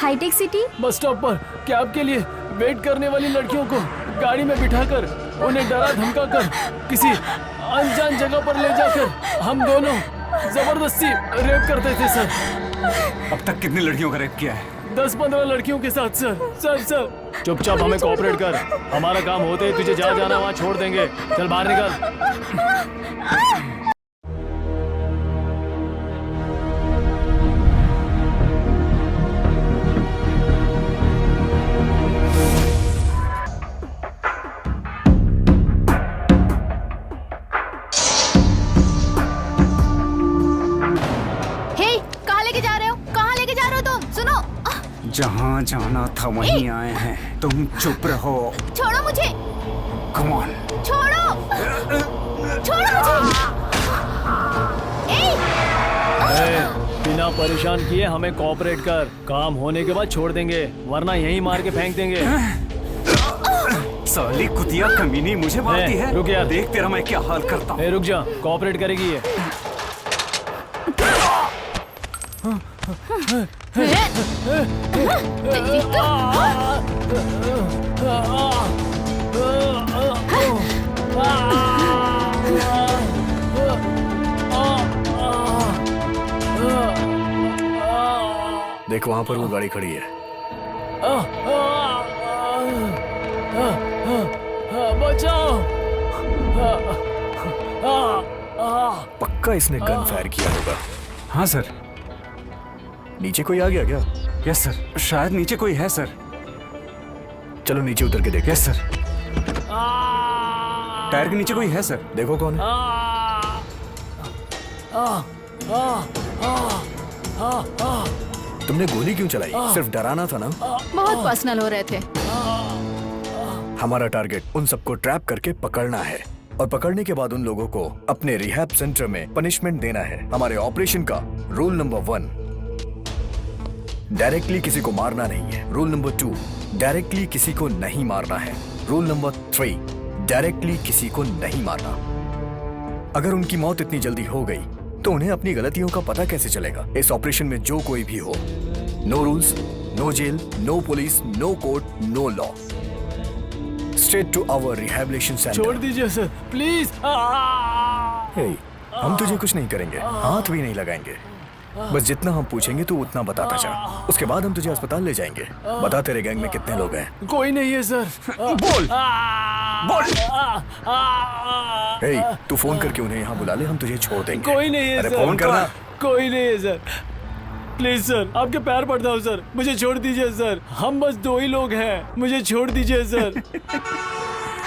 Hi tech City. Bus stop पर cab के लिए वेट करने वाली लड़कियों को गाड़ी में बिठाकर उन्हें डरा धमका कर किसी अनजान जगह पर ले जाकर हम दोनों जबरदस्ती रेप करते थे सर। अब तक कितनी लड़कियों का रेप किया है? 10-15 लड़कियों के साथ सर। चुपचाप हमें कोऑपरेट कर, हमारा काम होते ही तुझे जहाँ जाना वहाँ छोड़ देंगे। चल बाहर निकल। जहाँ जाना था वहीं आए हैं। तुम चुप रहो। छोड़ो मुझे। Come on. छोड़ो मुझे। बिना परेशान किए हमें कोऑपरेट कर, काम होने के बाद छोड़ देंगे वरना यहीं मार के फेंक देंगे। साली कुतिया कमीनी मुझे मारती है। रुक यार, देख तेरा मैं क्या हाल करता हूँ। रुक जा, कोऑपरेट करेगी ये। देख वहां पर वो गाड़ी खड़ी है। बचाओ। पक्का इसने गन फायर किया होगा। हाँ सर। नीचे कोई आ गया क्या? यस सर, शायद नीचे कोई है सर। चलो नीचे उतर के देखो। Yes sir. टायर के नीचे कोई है सर। देखो कौन है। तुमने गोली क्यों चलाई? सिर्फ डराना था ना? बहुत पर्सनल हो रहे थे। हमारा टारगेट उन सबको ट्रैप करके पकड़ना है और पकड़ने के बाद उन लोगों को अपने रिहैब सेंटर में पनिशमेंट देना है। हमारे ऑपरेशन का रूल नंबर 1, डायरेक्टली किसी को मारना नहीं है। रूल नंबर 2, डायरेक्टली किसी को नहीं मारना है। रूल नंबर 3, डायरेक्टली किसी को नहीं मारना। अगर उनकी मौत इतनी जल्दी हो गई तो उन्हें अपनी गलतियों का पता कैसे चलेगा? इस ऑपरेशन में जो कोई भी हो, no rules, no jail, no police, no court, no law. Straight to our rehabilitation centre. छोड़ दीजिए सर, प्लीज। हे, हम तुझे कुछ नहीं करेंगे, हाथ भी नहीं लगाएंगे। बस जितना हम पूछेंगे तू उतना बताता जा। उसके बाद हम तुझे अस्पताल ले जाएंगे। बता तेरे गैंग में कितने लोग हैं? कोई नहीं है सर। बोल। हे, तू फोन करके उन्हें यहाँ बुला ले, हम तुझे छोड़ देंगे। कोई नहीं है अरे सर। फोन करना। कोई नहीं है सर। प्लीज सर, आपके पैर पड़ता हूँ सर, मुझे छोड़ दीजिए सर। हम बस 2 ही लोग हैं, मुझे छोड़ दीजिए सर।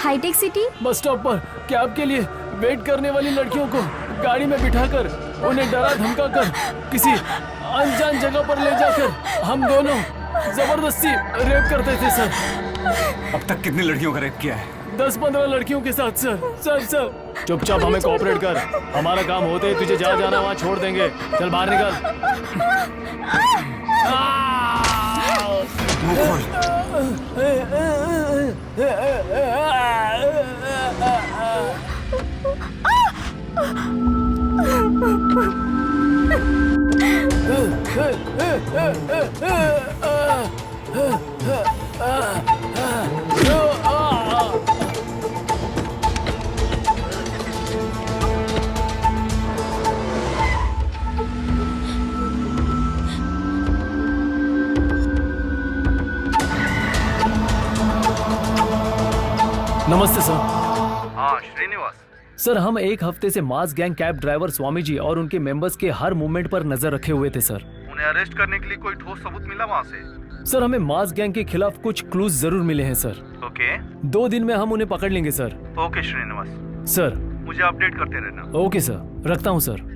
हाईटेक सिटी। बस स्टॉप पर कैब के लिए वेट करने वाली लड़कियों को गाड़ी में बिठाकर उन्हें डरा धमका कर किसी अनजान जगह पर ले जाकर हम दोनों जबरदस्ती रेप करते थे सर। अब तक कितनी लड़कियों का रेप किया है? 10-15 लड़कियों के साथ सर। चुपचाप हमें कोऑपरेट कर, हमारा काम होते ही तुझे जहाँ जाना वहाँ छोड़ देंगे। चल बाहर निकल। मुंह खोल। नमस्ते सर। हाँ श्रीनिवास। सर, हम 1 हफ्ते से मास gang cab driver Swami ji और उनके मेंबर्स के हर मूवमेंट पर नजर रखे हुए थे सर। उन्हें अरेस्ट करने के लिए कोई ठोस सबूत मिला वहाँ से? सर, हमें मास गैंग के खिलाफ कुछ क्लूज जरूर मिले हैं सर। ओके। 2 दिन में हम उन्हें पकड़ लेंगे सर। ओके श्रीनिवास। सर। मुझे अपडेट करते रहना। ओके सर, रखता हूँ सर।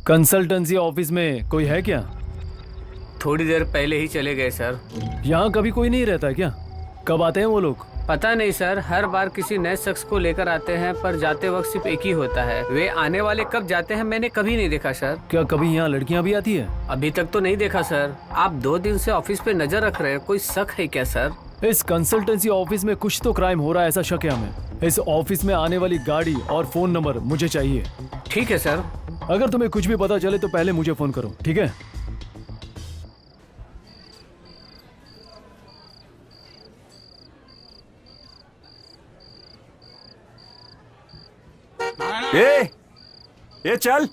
कंसल्टेंसी ऑफिस में कोई है क्या? थोड़ी देर पहले ही चले गए सर। यहाँ कभी कोई नहीं रहता है क्या? कब आते हैं वो लोग? पता नहीं सर, हर बार किसी नए शख्स को लेकर आते हैं पर जाते वक्त सिर्फ एक ही होता है। वे आने वाले कब जाते हैं मैंने कभी नहीं देखा सर। क्या कभी यहाँ लड़कियाँ भी आती है? अभी तक तो नहीं देखा सर। आप 2 दिन से ऑफिस पे नजर रख रहे हैं, कोई शक है क्या सर? इस कंसल्टेंसी ऑफिस में कुछ तो क्राइम हो रहा है, ऐसा शक है हमें। इस ऑफिस में आने वाली गाड़ी और फोन नंबर मुझे चाहिए। ठीक है सर। अगर तुम्हें कुछ भी पता चले तो पहले मुझे फोन करो, ठीक है? ये चल।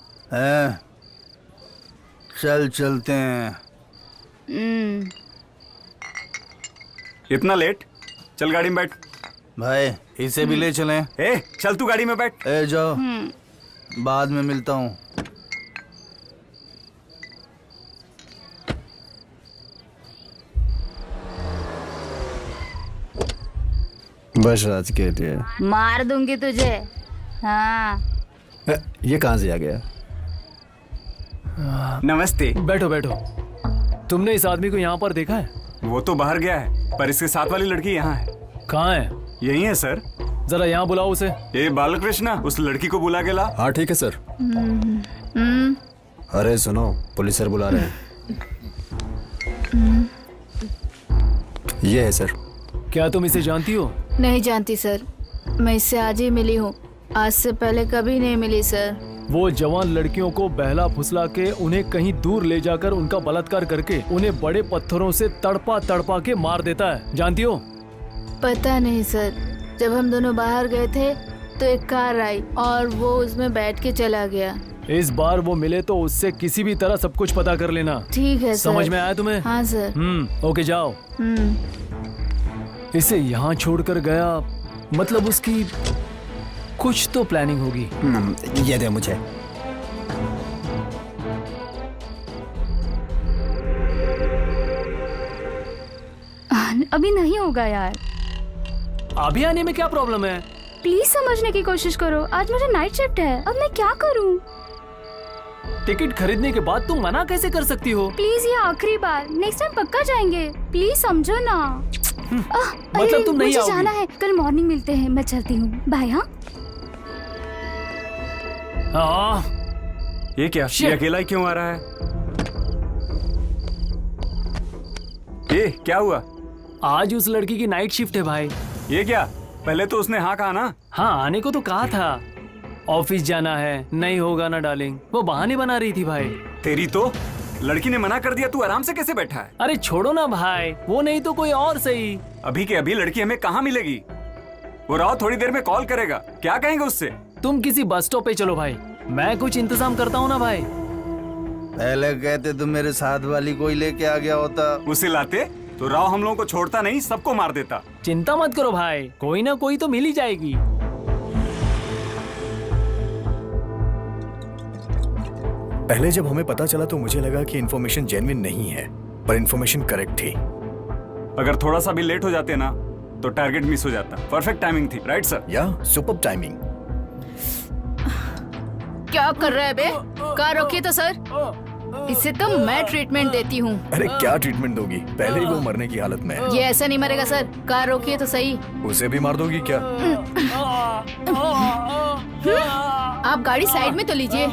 चल चलते हैं। इतना लेट? चल गाड़ी में बैठ। भाई इसे भी ले चलें। चल तू गाड़ी में बैठ। जाओ, बाद में मिलता हूँ। बस आज के लिए मार दूंगी तुझे। हाँ। ये कहाँ से आ गया? नमस्ते। बैठो बैठो। तुमने इस आदमी को यहाँ पर देखा है? वो तो बाहर गया है, पर इसके साथ वाली लड़की यहाँ है। कहाँ है? यही है सर। जरा यहाँ बुलाओ उसे। ये बालकृष्णा, उस लड़की को बुला के ला। हाँ ठीक है सर। अरे सुनो, पुलिस सर बुला रहे हैं। ये है सर। क्या तुम इसे जानती हो? नहीं जानती सर, मैं इससे आज ही मिली हूँ। आज से पहले कभी नहीं मिली सर। वो जवान लड़कियों को बहला फुसला के उन्हें कहीं दूर ले जाकर उनका बलात्कार करके उन्हें बड़े पत्थरों से तड़पा तड़पा के मार देता है, जानती हो? पता नहीं सर, जब हम दोनों बाहर गए थे तो एक कार आई और वो उसमें बैठ के चला गया। इस बार वो मिले तो उससे किसी भी तरह सब कुछ पता कर लेना। ठीक है सर। समझ में आया तुम्हें? हाँ सर। ओके जाओ। इसे यहाँ छोड़कर गया, मतलब उसकी कुछ तो प्लानिंग होगी। ये दे मुझे। अभी नहीं होगा यार। अभी आने में क्या प्रॉब्लम है? प्लीज समझने की कोशिश करो, आज मुझे नाइट शिफ्ट है। अब मैं क्या करूं? टिकट खरीदने के बाद तुम मना कैसे कर सकती हो? प्लीज ये आखिरी बार, नेक्स्ट टाइम पक्का जाएंगे। प्लीज समझो ना। मतलब तुम नहीं मुझे आओगी? जाना है, कल मॉर्निंग मिलते हैं। मैं चलती हूँ, बाय। हाँ ये क्या? ये अकेला ही क्यों आ रहा है? ये क्या हुआ? आज उस लड़की की नाइट शिफ्ट है भाई। ये क्या? पहले तो उसने हाँ कहा ना। हाँ आने को तो कहा था। ऑफिस जाना है। नहीं होगा ना डार्लिंग, वो बहाने बना रही थी भाई। तेरी तो लड़की ने मना कर दिया, तू आराम से कैसे बैठा है? अरे छोड़ो ना भाई, वो नहीं तो कोई और सही। अभी के अभी लड़की हमें कहाँ मिलेगी? वो राव थोड़ी देर में कॉल करेगा, क्या कहेंगे उससे? तुम किसी बस स्टॉप पे चलो भाई, मैं कुछ इंतजाम करता हूँ ना भाई। पहले कहते तो मेरे साथ वाली कोई लेके आ गया होता। उसे लाते तो राव हम लोगों को छोड़ता नहीं, सबको मार देता। चिंता मत करो भाई, कोई ना कोई तो मिल ही जाएगी। पहले जब हमें पता चला तो मुझे लगा कि इन्फॉर्मेशन जेन्युइन नहीं है, पर इन्फॉर्मेशन करेक्ट थी। अगर थोड़ा सा भी लेट हो जाते ना तो टारगेट मिस हो जाता। परफेक्ट टाइमिंग थी, राइट सर? या सुपर्ब टाइमिंग। क्या कर रहे हैं बे? कार रोकिए तो सर, इसे तो मैं ट्रीटमेंट देती हूँ। अरे क्या ट्रीटमेंट दोगी? पहले ही वो मरने की हालत में है। ये ऐसा नहीं मरेगा सर, कार रोकिए तो सही। उसे भी मार दोगी क्या? आप गाड़ी साइड में तो लीजिए।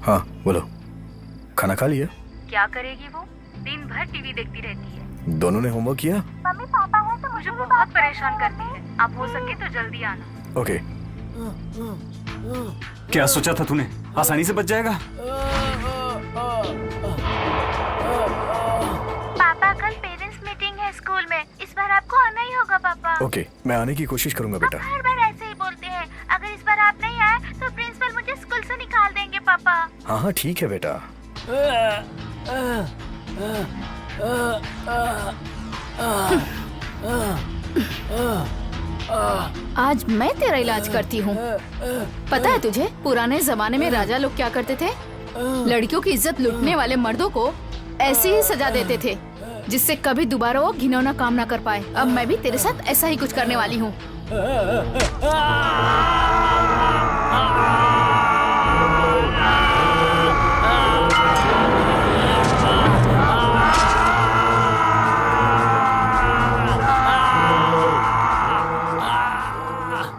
हाँ बोलो, खाना खा लिया? क्या करेगी वो? दिन भर टीवी देखती रहती है। दोनों ने होमवर्क किया? मम्मी पापा है तो मुझे बहुत परेशान करती है। आप हो सके तो जल्दी आना। ओके। क्या सोचा था तूने? आसानी से बच जाएगा? पापा कल पेरेंट्स मीटिंग है स्कूल में, इस बार आपको आना ही होगा पापा। ओके, मैं आने की कोशिश करूंगा बेटा। हर बार ऐसे ही बोलते हैं, अगर इस बार आप नहीं आए तो प्रिंसिपल मुझे स्कूल से निकाल देंगे पापा। हाँ हाँ ठीक है बेटा। आज मैं तेरा इलाज करती हूँ। पता है तुझे पुराने जमाने में राजा लोग क्या करते थे? लड़कियों की इज्जत लूटने वाले मर्दों को ऐसी ही सजा देते थे जिससे कभी दोबारा वो घिनौना काम ना कर पाए। अब मैं भी तेरे साथ ऐसा ही कुछ करने वाली हूँ।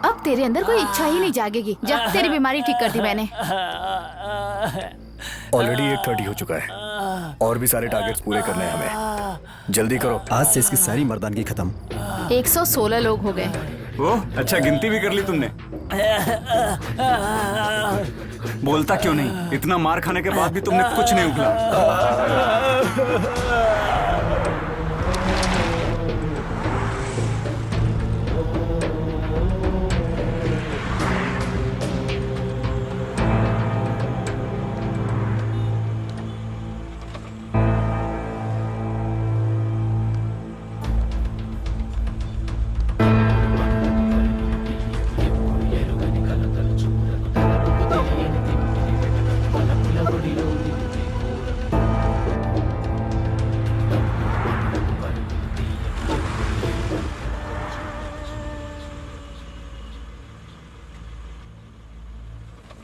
अब तेरे अंदर कोई इच्छा ही नहीं जागेगी जब तेरी बीमारी ठीक कर दी मैंने। ऑलरेडी 8:30 हो चुका है और भी सारे टारगेट्स पूरे करने हैं हमें। जल्दी करो। आज से इसकी सारी मर्दानगी खत्म। 116 लोग हो गए। ओह अच्छा, गिनती भी कर ली तुमने। बोलता क्यों नहीं? इतना मार खाने के बाद भी तुमने कुछ नहीं उगला।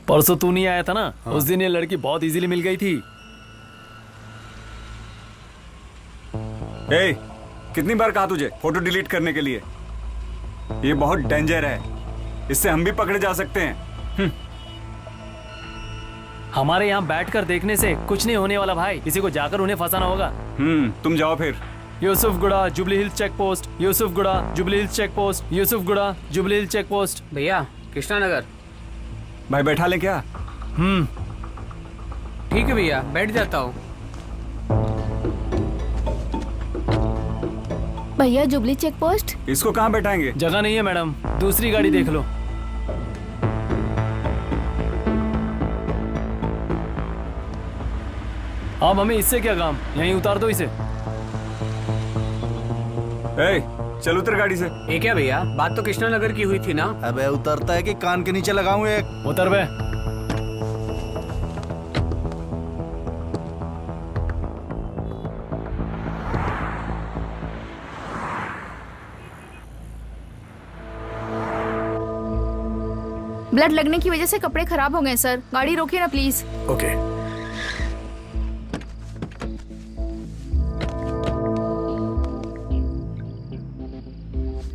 परसों तू नहीं आया था ना? उस दिन ये लड़की बहुत इजीली मिल गई थी। ए, कितनी बार कहा तुझे फोटो डिलीट करने के लिए? ये बहुत डेंजर है, इससे हम भी पकड़े जा सकते हैं। हमारे यहाँ बैठकर देखने से कुछ नहीं होने वाला भाई, किसी को जाकर उन्हें फंसाना होगा। तुम जाओ फिर। Yousufguda Jubilee Hills check post, Yousufguda Jubilee Hills check post, Yousufguda Jubilee Hills check post. भैया कृष्णा नगर। भाई बैठा ले क्या? ठीक है भैया, बैठ जाता हूँ। भैया जुबली चेक पोस्ट। इसको कहाँ बैठाएंगे? जगह नहीं है मैडम, दूसरी गाड़ी देख लो। अब हमें इससे क्या काम, यहीं उतार दो इसे। ए, चल उतर गाड़ी से। ये क्या भैया, बात तो कृष्णा नगर की हुई थी ना? अबे उतरता है कि कान के नीचे लगाऊं एक? उतर बे। ब्लड लगने की वजह से कपड़े खराब हो गए सर, गाड़ी रोकिए ना प्लीज। ओके।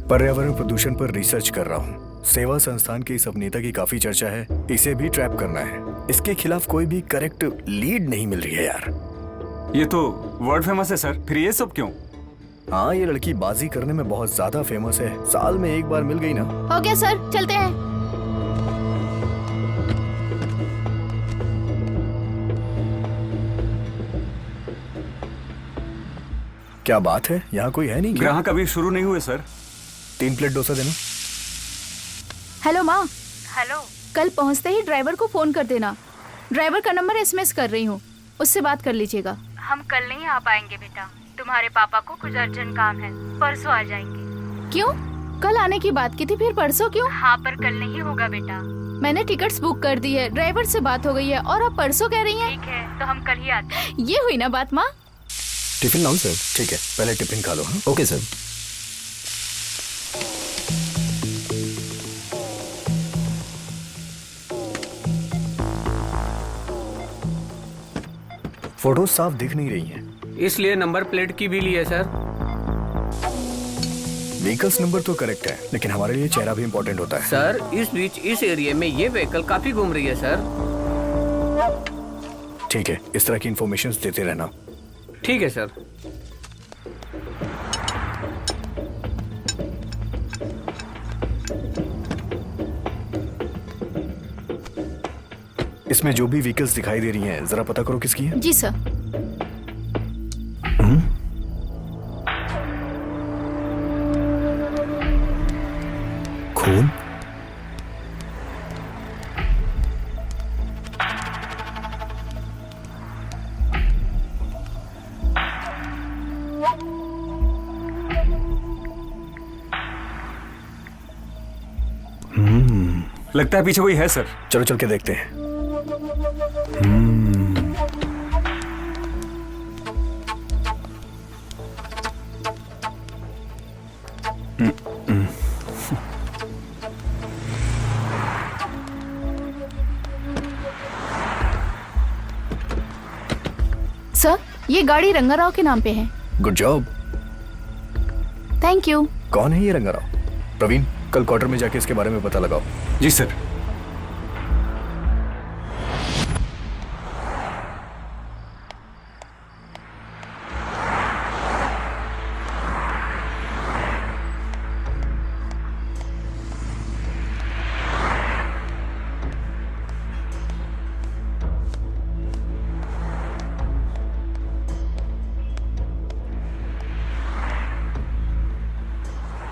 पर्यावरण प्रदूषण पर रिसर्च कर रहा हूँ। सेवा संस्थान के इस अभिनेता की काफी चर्चा है, इसे भी ट्रैप करना है। इसके खिलाफ कोई भी करेक्ट लीड नहीं मिल रही है यार। ये तो वर्ल्ड फेमस है सर, फिर ये सब क्यों? हाँ, ये लड़की बाजी करने में बहुत ज्यादा फेमस है, साल में एक बार मिल गई ना। हो गया सर, चलते हैं। क्या बात है, यहाँ कोई है नहीं क्या? ग्राहक अभी शुरू नहीं हुए सर। 3 प्लेट डोसा देना। हेलो माँ, हेलो, कल पहुँचते ही ड्राइवर को फोन कर देना। ड्राइवर का नंबर SMS कर रही हूँ, उससे बात कर लीजिएगा। हम कल नहीं आ पाएंगे बेटा, तुम्हारे पापा को कुछ अर्जेंट काम है, परसों आ जाएंगे। क्यों? कल आने की बात की थी, फिर परसों क्यों? हाँ पर कल नहीं होगा बेटा। मैंने टिकट्स बुक कर दी है, ड्राइवर से बात हो गई है और आप परसों कह रही हैं। ठीक है तो हम कल ही आते हैं। ये हुई ना बात माँ। टिफिन लाऊं सर? ठीक है, पहले टिफिन खा लो। हाँ? Okay sir. फोटो साफ दिख नहीं रही हैं। इसलिए नंबर प्लेट की भी ली है सर। व्हीकल्स नंबर तो करेक्ट है, लेकिन हमारे लिए चेहरा भी इम्पोर्टेंट होता है। सर इस बीच इस एरिया में ये व्हीकल काफी घूम रही है सर। ठीक है, इस तरह की इंफॉर्मेशन देते रहना। ठीक है सर। इसमें जो भी व्हीकल्स दिखाई दे रही हैं, जरा पता करो किसकी है। जी सर। खून? लगता है पीछे कोई है सर। चलो चल के देखते हैं। सर, ये गाड़ी रंगाराव के नाम पे है। Good job. Thank you. कौन है ये रंगाराव? प्रवीण, कल क्वार्टर में जाके इसके बारे में पता लगाओ। जी सर।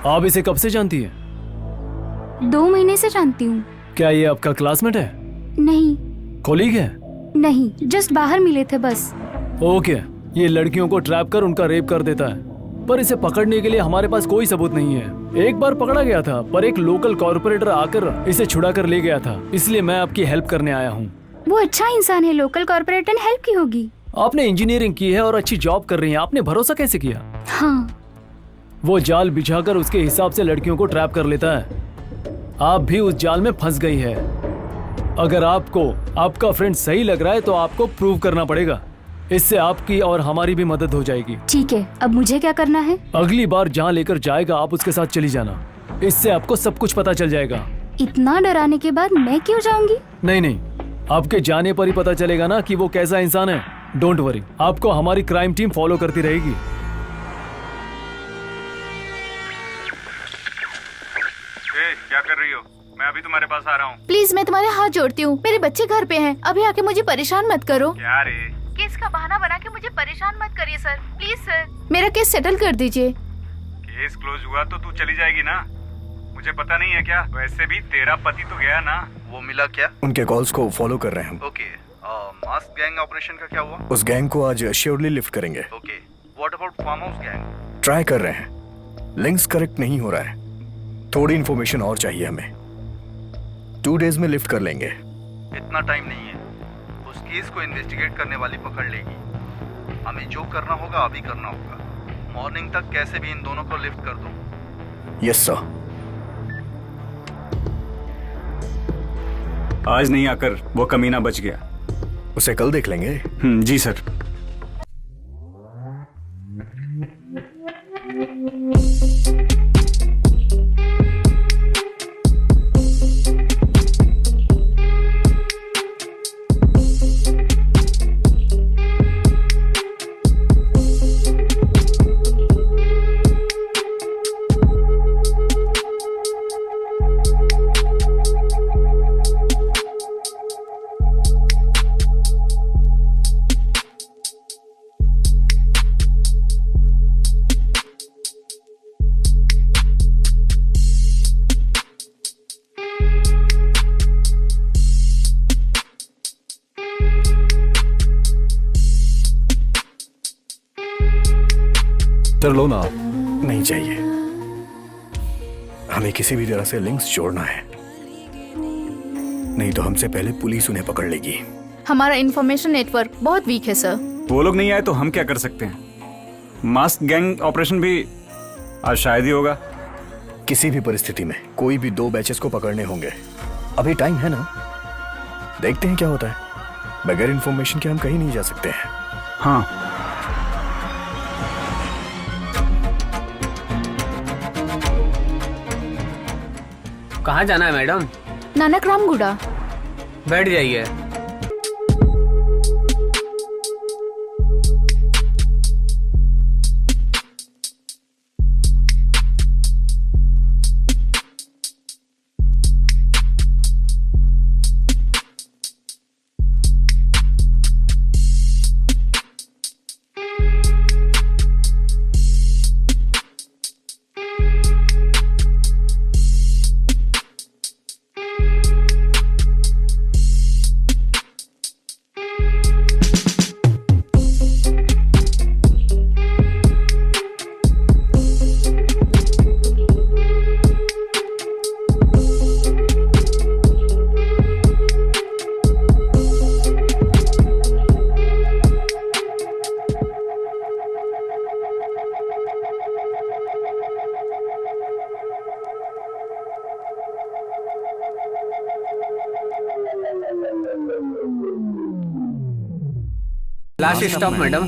आप इसे कब से जानती हैं? 2 महीने से जानती हूँ। क्या ये आपका क्लासमेट है? नहीं। कोलीग है? नहीं, जस्ट बाहर मिले थे बस। ओके। ये लड़कियों को ट्रैप कर उनका रेप कर देता है, पर इसे पकड़ने के लिए हमारे पास कोई सबूत नहीं है। एक बार पकड़ा गया था, पर एक लोकल कॉर्पोरेटर आकर इसे छुड़ा कर ले गया था, इसलिए मैं आपकी हेल्प करने आया हूँ। वो अच्छा इंसान है, लोकल कॉर्पोरेटर ने हेल्प की होगी। आपने इंजीनियरिंग की है और अच्छी जॉब कर रही हैं, आपने भरोसा कैसे किया? हाँ। वो जाल बिछाकर उसके हिसाब से लड़कियों को ट्रैप कर लेता है। आप भी उस जाल में फंस गई है। अगर आपको आपका फ्रेंड सही लग रहा है तो आपको प्रूव करना पड़ेगा। इससे आपकी और हमारी भी मदद हो जाएगी। ठीक है, अब मुझे क्या करना है? अगली बार जहाँ लेकर जाएगा आप उसके साथ चली जाना, इससे आपको सब कुछ पता चल जाएगा। इतना डराने के बाद मैं क्यों जाऊंगी? नहीं नहीं, आपके जाने पर ही पता चलेगा ना कि वो कैसा इंसान है। डोंट वरी, आपको हमारी क्राइम टीम फॉलो करती रहेगी। क्या कर रही हो? मैं अभी तुम्हारे पास आ रहा हूँ। प्लीज, मैं तुम्हारे हाथ जोड़ती हूँ, मेरे बच्चे घर पे हैं, अभी आके मुझे परेशान मत करो। क्या रे? केस का बहाना बना के मुझे परेशान मत करिए सर, प्लीज सर, मेरा केस सेटल कर दीजिए। केस क्लोज हुआ तो तू चली जाएगी ना? मुझे पता नहीं है क्या? वैसे भी तेरा पति तो गया ना। वो मिला क्या? उनके कॉल्स को फॉलो कर रहे हैं हम। ओके। मास्क गैंग ऑपरेशन का क्या हुआ? उस गैंग को आज श्योरली लिफ्ट करेंगे। Okay. What about farm house gang? Try कर रहे हैं, लिंक्स करेक्ट नहीं हो रहा है। थोड़ी इन्फॉर्मेशन और चाहिए हमें। 2 डेज में लिफ्ट कर लेंगे। इतना टाइम नहीं है, उस केस को इन्वेस्टिगेट करने वाली पकड़ लेगी। हमें जो करना होगा अभी करना होगा। मॉर्निंग तक कैसे भी इन दोनों को लिफ्ट कर दो। Yes sir. आज नहीं आकर वो कमीना बच गया। उसे कल देख लेंगे। जी सर। कर लो ना। नहीं चाहिए, हमें किसी भी तरह से लिंक्स जोड़ना है, नहीं तो हमसे पहले पुलिस उन्हें पकड़ लेगी। हमारा इंफॉर्मेशन नेटवर्क बहुत वीक है सर। वो लोग नहीं आए तो हम क्या कर सकते हैं? मास्क गैंग ऑपरेशन भी आज शायद ही होगा। किसी भी परिस्थिति में कोई भी 2 बैचेस को पकड़ने होंगे। अभी टाइम है ना, देखते हैं क्या होता है। बगैर इंफॉर्मेशन के हम कहीं नहीं जा सकते हैं। हाँ। कहाँ जाना है मैडम? नानक रामगुड़ा। बैठ जाइए। Last stop madam.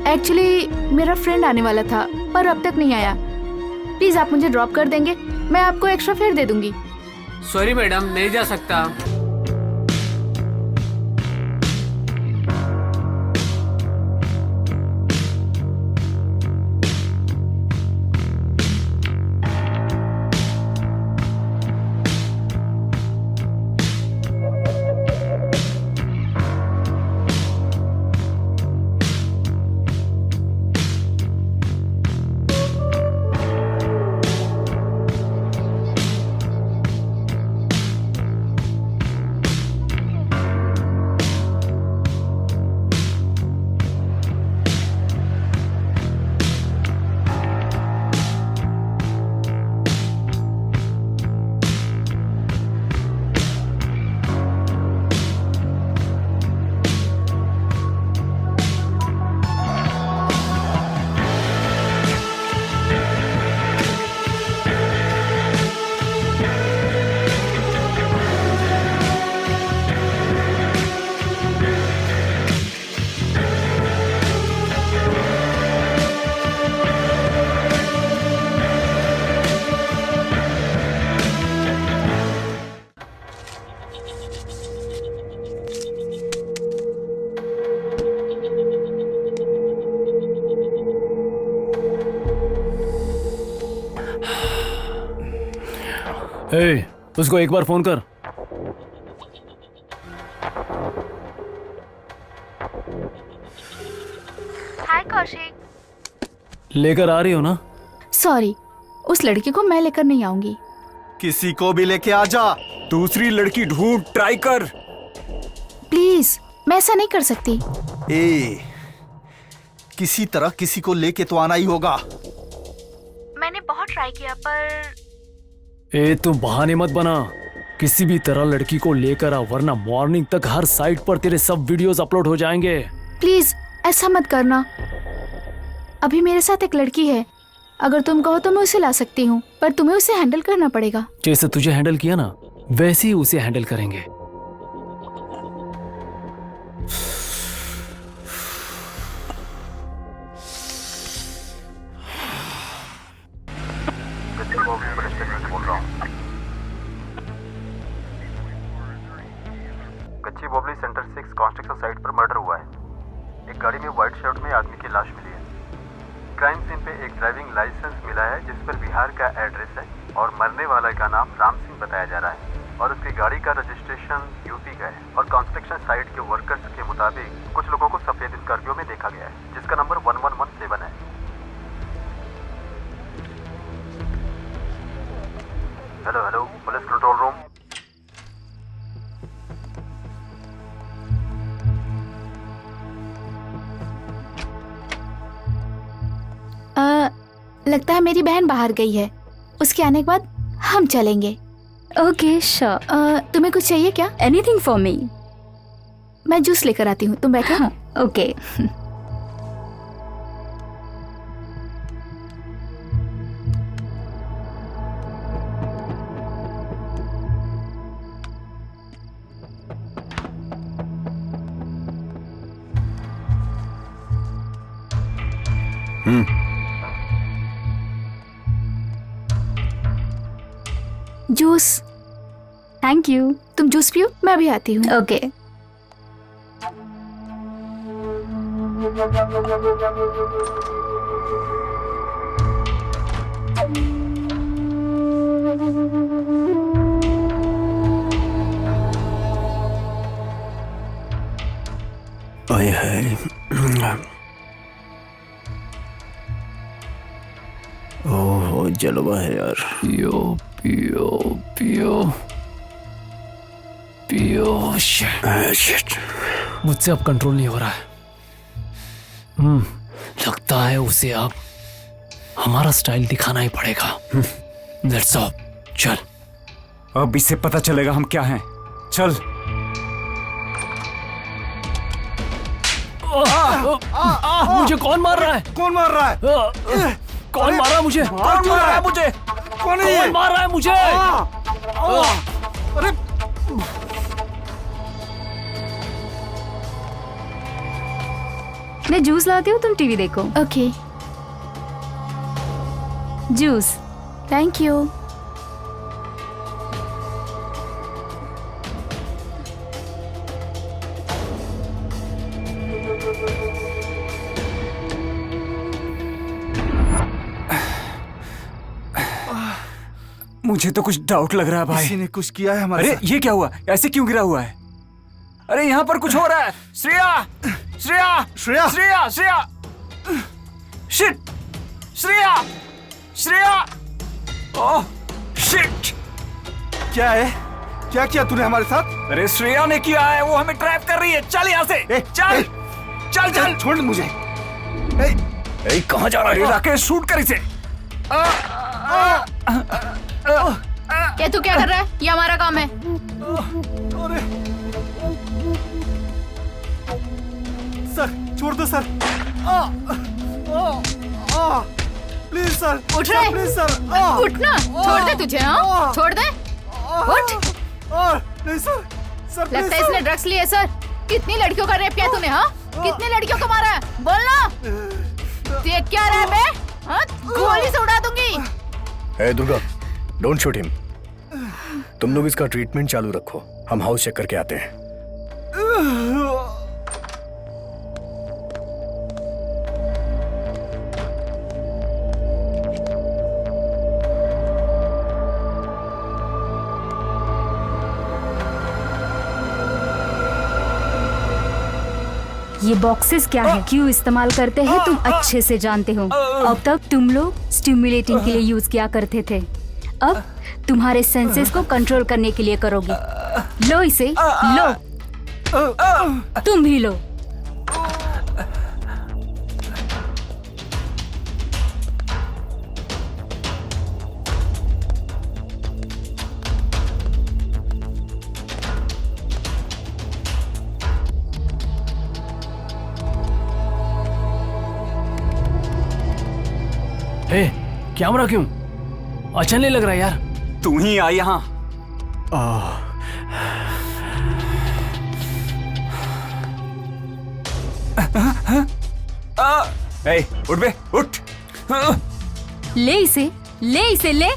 एक्चुअली मेरा फ्रेंड आने वाला था पर अब तक नहीं आया। प्लीज आप मुझे ड्रॉप कर देंगे, मैं आपको एक्स्ट्रा फेयर दे दूंगी। सॉरी मैडम, नहीं जा सकता। ए, उसको एक बार फोन कर। हाय कौशिक। लेकर आ रही हो ना? सॉरी, उस लड़की को मैं लेकर नहीं आऊंगी। किसी को भी लेके आ जा। दूसरी लड़की ढूंढ, ट्राई कर। प्लीज, मैं ऐसा नहीं कर सकती। किसी तरह किसी को लेके तो आना ही होगा। मैंने बहुत ट्राई किया पर तुम बहाने मत बना। किसी भी तरह लड़की को लेकर आ, वरना मॉर्निंग तक हर साइट पर तेरे सब वीडियोस अपलोड हो जाएंगे। प्लीज ऐसा मत करना। अभी मेरे साथ एक लड़की है, अगर तुम कहो तो मैं उसे ला सकती हूँ, पर तुम्हें उसे हैंडल करना पड़ेगा। जैसे तुझे हैंडल किया ना, वैसे ही उसे हैंडल करेंगे। कच्ची बॉबली सेंटर 6 कंस्ट्रक्शन साइट पर मर्डर हुआ है। एक गाड़ी में व्हाइट शर्ट में आदमी की लाश मिली है। क्राइम सीन पे एक ड्राइविंग लाइसेंस मिला है जिस पर बिहार का एड्रेस है और मरने वाला का नाम राम सिंह बताया जा रहा है और उसकी गाड़ी का रजिस्ट्रेशन यूपी का है। और कंस्ट्रक्शन साइट के वर्कर्स के मुताबिक कुछ लोगों को सफेद स्कॉर्पियो में देखा गया है जिसका नंबर 1117 है। Hello police control room. लगता है मेरी बहन बाहर गई है। उसके आने के बाद हम चलेंगे। Okay sure. तुम्हें कुछ चाहिए क्या? Anything for me. मैं जूस लेकर आती हूँ, तुम बैठो। ओके। जूस। Thank you. तुम जूस पियो, मैं अभी आती हूँ। ओके। आए हाय। ओह जलवा है यार। पियो पियो पियो पियो। शिट। मुझसे अब कंट्रोल नहीं हो रहा है। लगता है उसे अब हमारा स्टाइल दिखाना ही पड़ेगा। लेट्स गो, चल। अब इससे पता चलेगा हम क्या हैं। चल। मुझे कौन मार रहा है? कौन मार रहा है? कौन मार रहा है मुझे? कौन मार रहा है मुझे? कौन है ये? कौन मार रहा है मुझे? अरे मैं जूस लाती हूँ, तुम टीवी देखो। Okay, juice. Thank you. मुझे तो कुछ डाउट लग रहा है भाई। किसी ने कुछ किया है हमारे अरे ये क्या हुआ? ऐसे क्यों गिरा हुआ है? अरे यहाँ पर कुछ हो रहा है। Shreya, Shreya, Shreya! Shreya, Shreya, shit, Shreya, Shreya, oh shit! क्या है? क्या किया तूने हमारे साथ? अरे श्रेया ने किया है, वो हमें ट्रैप कर रही है। चल यहाँ से, चल, चल, चल, छोड़ मुझे। कहाँ जा रहा है? राकेश, शूट कर इसे। ये तू क्या कर रहा है? ये हमारा काम है। सर छोड़ दो सर। प्लीज सर, उठ रहे? Please sir. उठना, छोड़ दे तुझे। हाँ, छोड़ दे, उठ। नहीं सर, सर प्लीज लगता है इसने ड्रग्स लिए सर। कितनी लड़कियों का रेप किया तूने? हाँ, कितनी लड़कियों को मारा है? बोलना। देख क्या रहा है बे? हाँ, गोली से उड़ा दूंगी। हे दुर्गा, डोंट शूट हिम। तुम लोग इसका ट्रीटमेंट चालू रखो, हम हाउस चेक करके आते हैं। ये बॉक्सेस क्या है, क्यों इस्तेमाल करते हैं तुम अच्छे से जानते हो। अब तक तुम लोग स्टिमुलेटिंग के लिए यूज किया करते थे, अब तुम्हारे सेंसेस को कंट्रोल करने के लिए करोगे। लो इसे, लो। तुम भी लो। हे, कैमरा क्यों? अच्छा नहीं लग रहा यार। तू ही आ यहाँ। उठ बे, उठ। ले इसे, ले इसे, ले।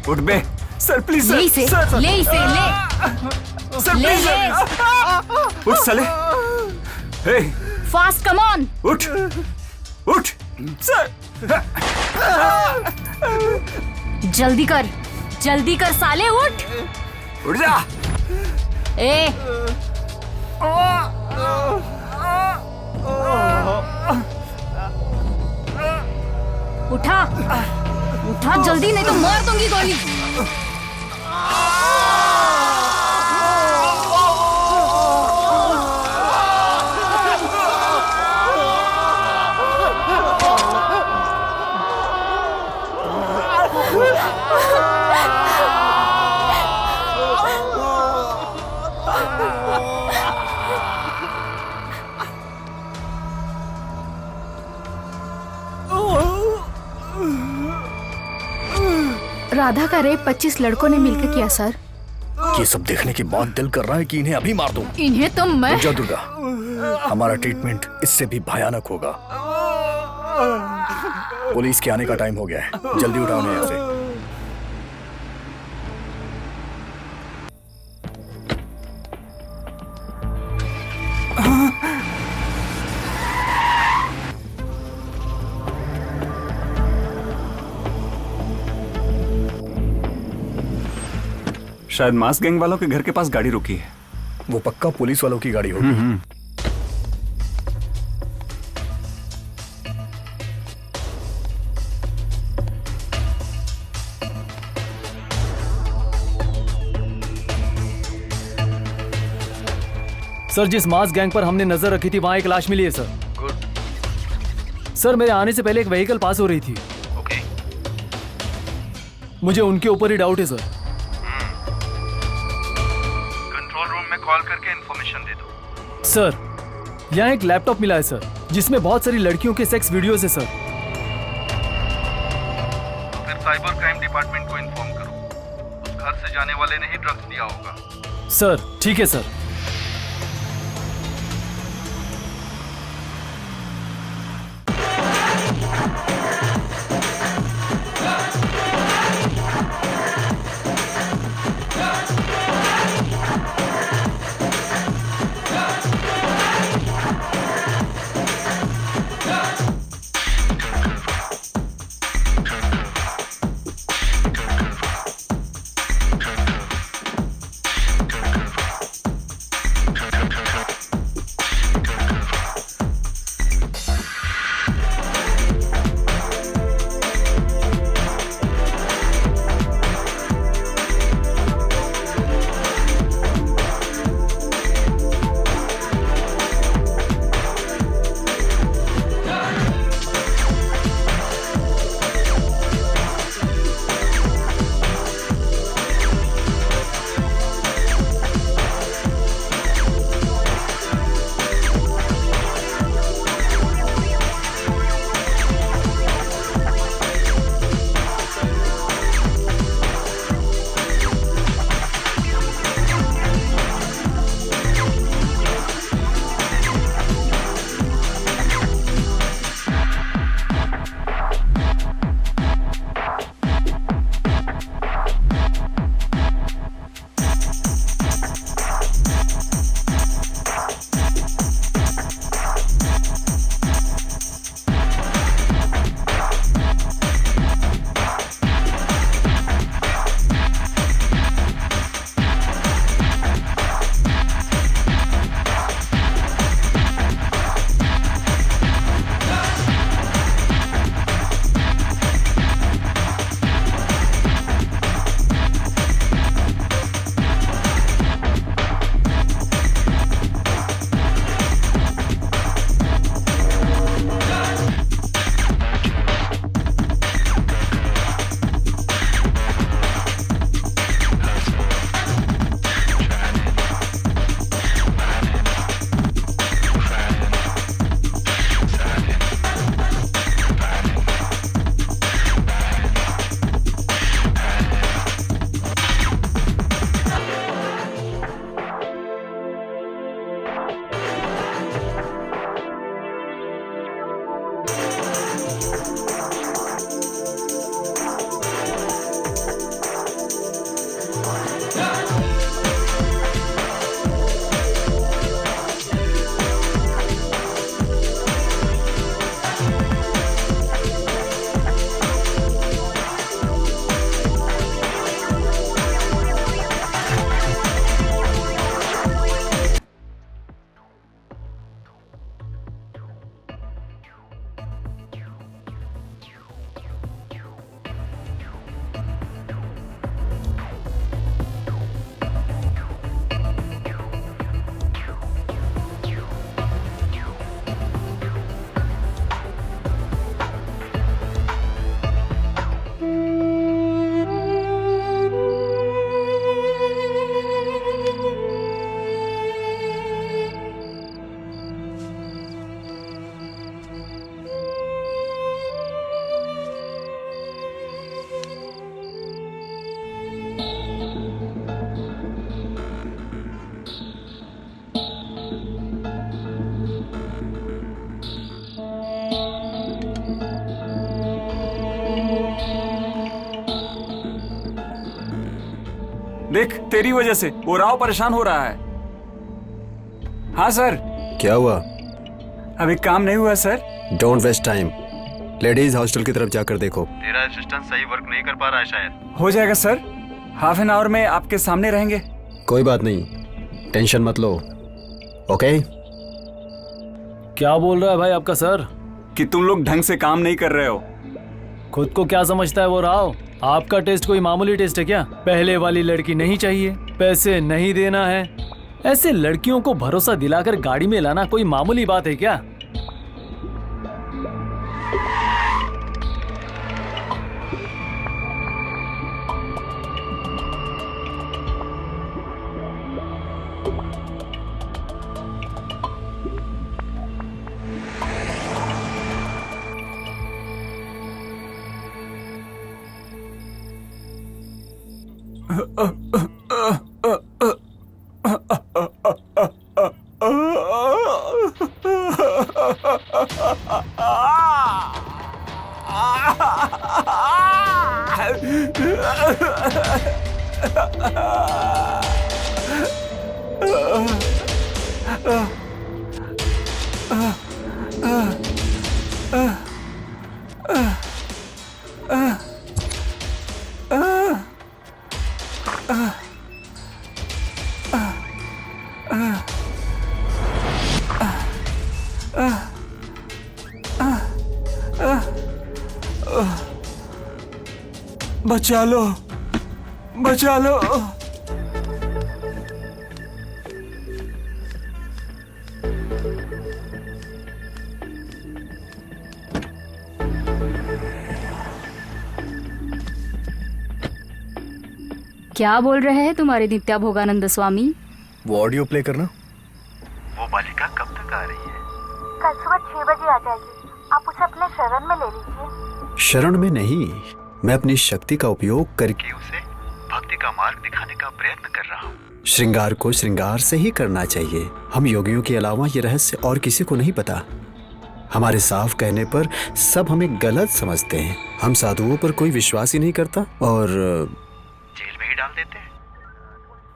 उठ बे। सर प्लीज ले इसे, ले इसे, ले। सर ले, प्लीज। ले। उठ साले। हे, फास्ट, कम ऑन। उठ, उठ। सर, जल्दी कर, जल्दी कर साले, उठ। उठ जा। ए, उठा, उठा जल्दी, नहीं तो मार दूंगी गोली। राधा का रेप 25 लड़कों ने मिलकर किया सर। ये सब देखने के बाद दिल कर रहा है कि इन्हें अभी मार दूं। इन्हें तो मैं। रुक जा दुर्गा, हमारा ट्रीटमेंट इससे भी भयानक होगा। पुलिस के आने का टाइम हो गया है, जल्दी उठाओ उन्हें यहाँ से। शायद मास गैंग वालों के घर के पास गाड़ी रुकी है। वो पक्का पुलिस वालों की गाड़ी होगी। सर, जिस मास गैंग पर हमने नजर रखी थी वहाँ एक लाश मिली है सर। गुड। सर, मेरे आने से पहले एक व्हीकल पास हो रही थी। ओके। मुझे उनके ऊपर ही डाउट है सर। कंट्रोल रूम में कॉल करके इंफॉर्मेशन दे दो। सर, यहाँ एक लैपटॉप मिला है सर, जिसमें बहुत सारी लड़कियों के सेक्स वीडियोस है सर। फिर साइबर क्राइम डिपार्टमेंट को इन्फॉर्म करो। उस घर से जाने वाले ने ही ड्रग्स दिया होगा। सर, ठीक है सर। तेरी वजह से वो राव परेशान हो रहा है। हाँ सर। क्या हुआ? अभी काम नहीं हुआ sir. Don't waste time, ladies hostel की तरफ जाकर देखो। तेरा असिस्टेंट सही वर्क नहीं कर पा रहा है शायद। हो जाएगा सर, हाफ एन आवर में आपके सामने रहेंगे। कोई बात नहीं, टेंशन मत लो। ओके? क्या बोल रहा है भाई आपका सर? कि तुम लोग ढंग से काम नहीं कर रहे हो। खुद को क्या समझता है वो राव? आपका टेस्ट कोई मामूली टेस्ट है क्या? पहले वाली लड़की नहीं चाहिए, पैसे नहीं देना है, ऐसे लड़कियों को भरोसा दिलाकर गाड़ी में लाना कोई मामूली बात है क्या? बचा लो, बचा लो। क्या बोल रहे हैं तुम्हारे नित्या भोगानंद स्वामी? वो ऑडियो प्ले करना। वो बालिका कब तक आ रही है? कल सुबह 6 बजे आ जाएगी। आप उसे अपने शरण में ले लीजिए। शरण में नहीं, मैं अपनी शक्ति का उपयोग करके कि उसे भक्ति का मार्ग दिखाने का प्रयत्न कर रहा हूँ। श्रृंगार को श्रृंगार से ही करना चाहिए। हम योगियों के अलावा ये रहस्य और किसी को नहीं पता। हमारे साफ कहने पर सब हमें गलत समझते हैं। हम साधुओं पर कोई विश्वास ही नहीं करता और जेल में ही डाल देते हैं।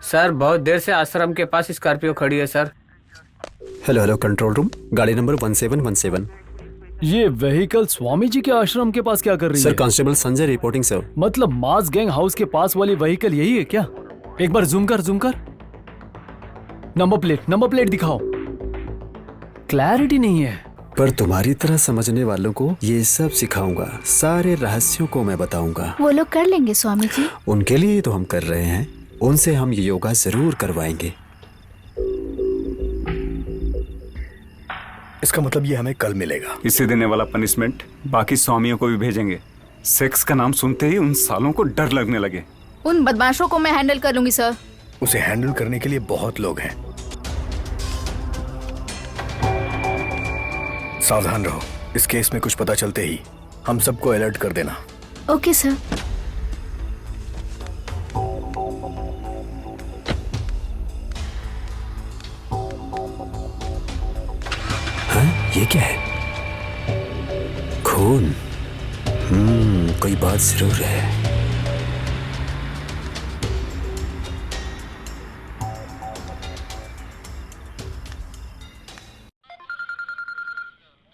सर बहुत देर से आश्रम के पास स्कॉर्पियो खड़ी है sir. Hello hello control room, गाड़ी नंबर 1717। ये व्हीकल स्वामी जी के आश्रम के पास क्या कर रही सर है? Constable Sanjay reporting sir. मतलब मास गैंग हाउस के पास वाली व्हीकल यही है क्या? एक बार जूम कर नंबर प्लेट दिखाओ। क्लैरिटी नहीं है। पर तुम्हारी तरह समझने वालों को ये सब सिखाऊंगा, सारे रहस्यों को मैं बताऊंगा। वो लोग कर लेंगे स्वामी जी। उनके लिए तो हम कर रहे हैं, उनसे हम ये योगा जरूर करवाएंगे। इसका मतलब ये हमें कल मिलेगा। इसे देने वाला पनिशमेंट बाकी स्वामियों को भी भेजेंगे। सेक्स का नाम सुनते ही उन सालों को डर लगने लगे। उन बदमाशों को मैं हैंडल कर लूंगी सर। उसे हैंडल करने के लिए बहुत लोग हैं। सावधान रहो, इस केस में कुछ पता चलते ही हम सबको अलर्ट कर देना। Okay sir. ये क्या है? खून। कोई बात जरूर है।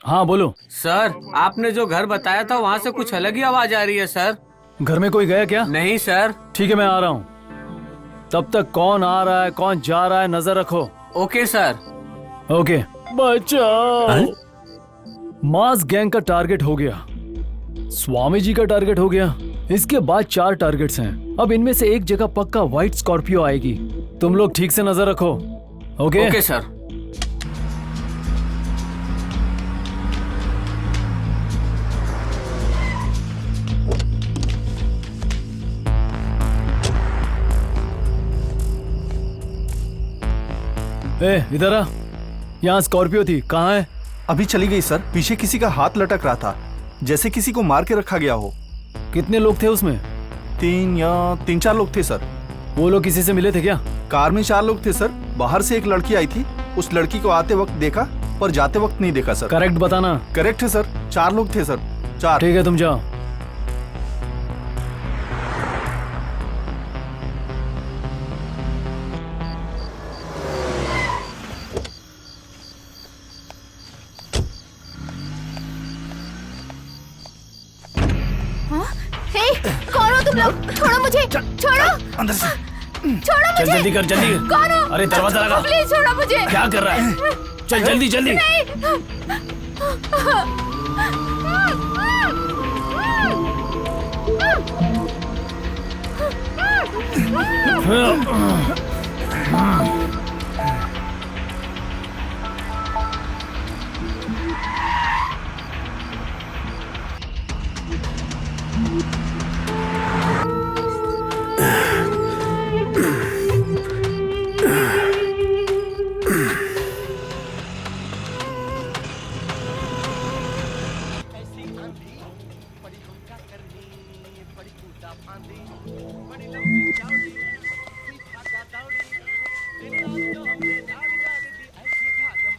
हाँ बोलो। सर आपने जो घर बताया था वहाँ से कुछ अलग ही आवाज आ रही है सर। घर में कोई गया क्या? नहीं सर। ठीक है मैं आ रहा हूँ। तब तक कौन आ रहा है कौन जा रहा है नजर रखो। Okay sir. ओके। बचाओ। मास गैंग का टारगेट हो गया, स्वामी जी का टारगेट हो गया, इसके बाद 4 टारगेट्स हैं। अब इनमें से एक जगह पक्का व्हाइट स्कॉर्पियो आएगी। तुम लोग ठीक से नजर रखो। ओके? Okay sir. इधर आ। यहाँ स्कॉर्पियो थी, कहाँ है? अभी चली गई सर। पीछे किसी का हाथ लटक रहा था, जैसे किसी को मार के रखा गया हो। कितने लोग थे उसमें? 3-4 लोग थे सर। वो लोग किसी से मिले थे क्या? कार में 4 लोग थे सर। बाहर से एक लड़की आई थी, उस लड़की को आते वक्त देखा पर जाते वक्त नहीं देखा सर। करेक्ट बताना। करेक्ट है सर, 4 लोग थे सर। 4। ठीक है तुम जाओ। तुम लोग? छोड़ो मुझे, छोड़ो अंदर से छोड़ो चल मुझे। जल्दी कर, जल्दी। कौन हो? अरे दरवाजा लगा। प्लीज छोड़ो मुझे। क्या कर रहा है? चल जल्दी जल्दी।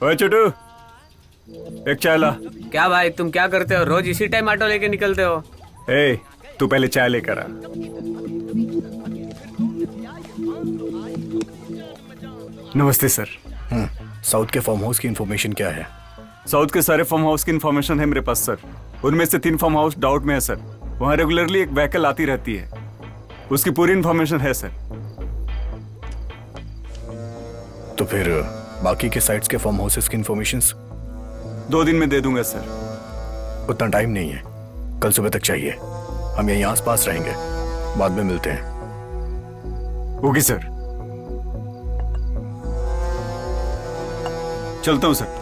ओए छोटू, एक चाय ला। क्या भाई, तुम क्या करते हो? रोज इसी टाइम ऑटो लेके निकलते हो? ए, तू पहले चाय लेकर आ। नमस्ते सर। साउथ के फार्म हाउस की इन्फॉर्मेशन क्या है? साउथ के सारे फार्म हाउस की इन्फॉर्मेशन है मेरे पास सर। उनमें से 3 फार्म हाउस डाउट में है सर। वहाँ रेगुलरली एक व्हीकल आती रहती है, उसकी पूरी इन्फॉर्मेशन है सर। तो फिर बाकी के साइट्स के फार्म हाउसेस की इन्फॉर्मेशंस 2 दिन में दे दूंगा सर। उतना टाइम नहीं है, कल सुबह तक चाहिए। हम यहीं आसपास रहेंगे, बाद में मिलते हैं। ओके सर, चलता हूं सर।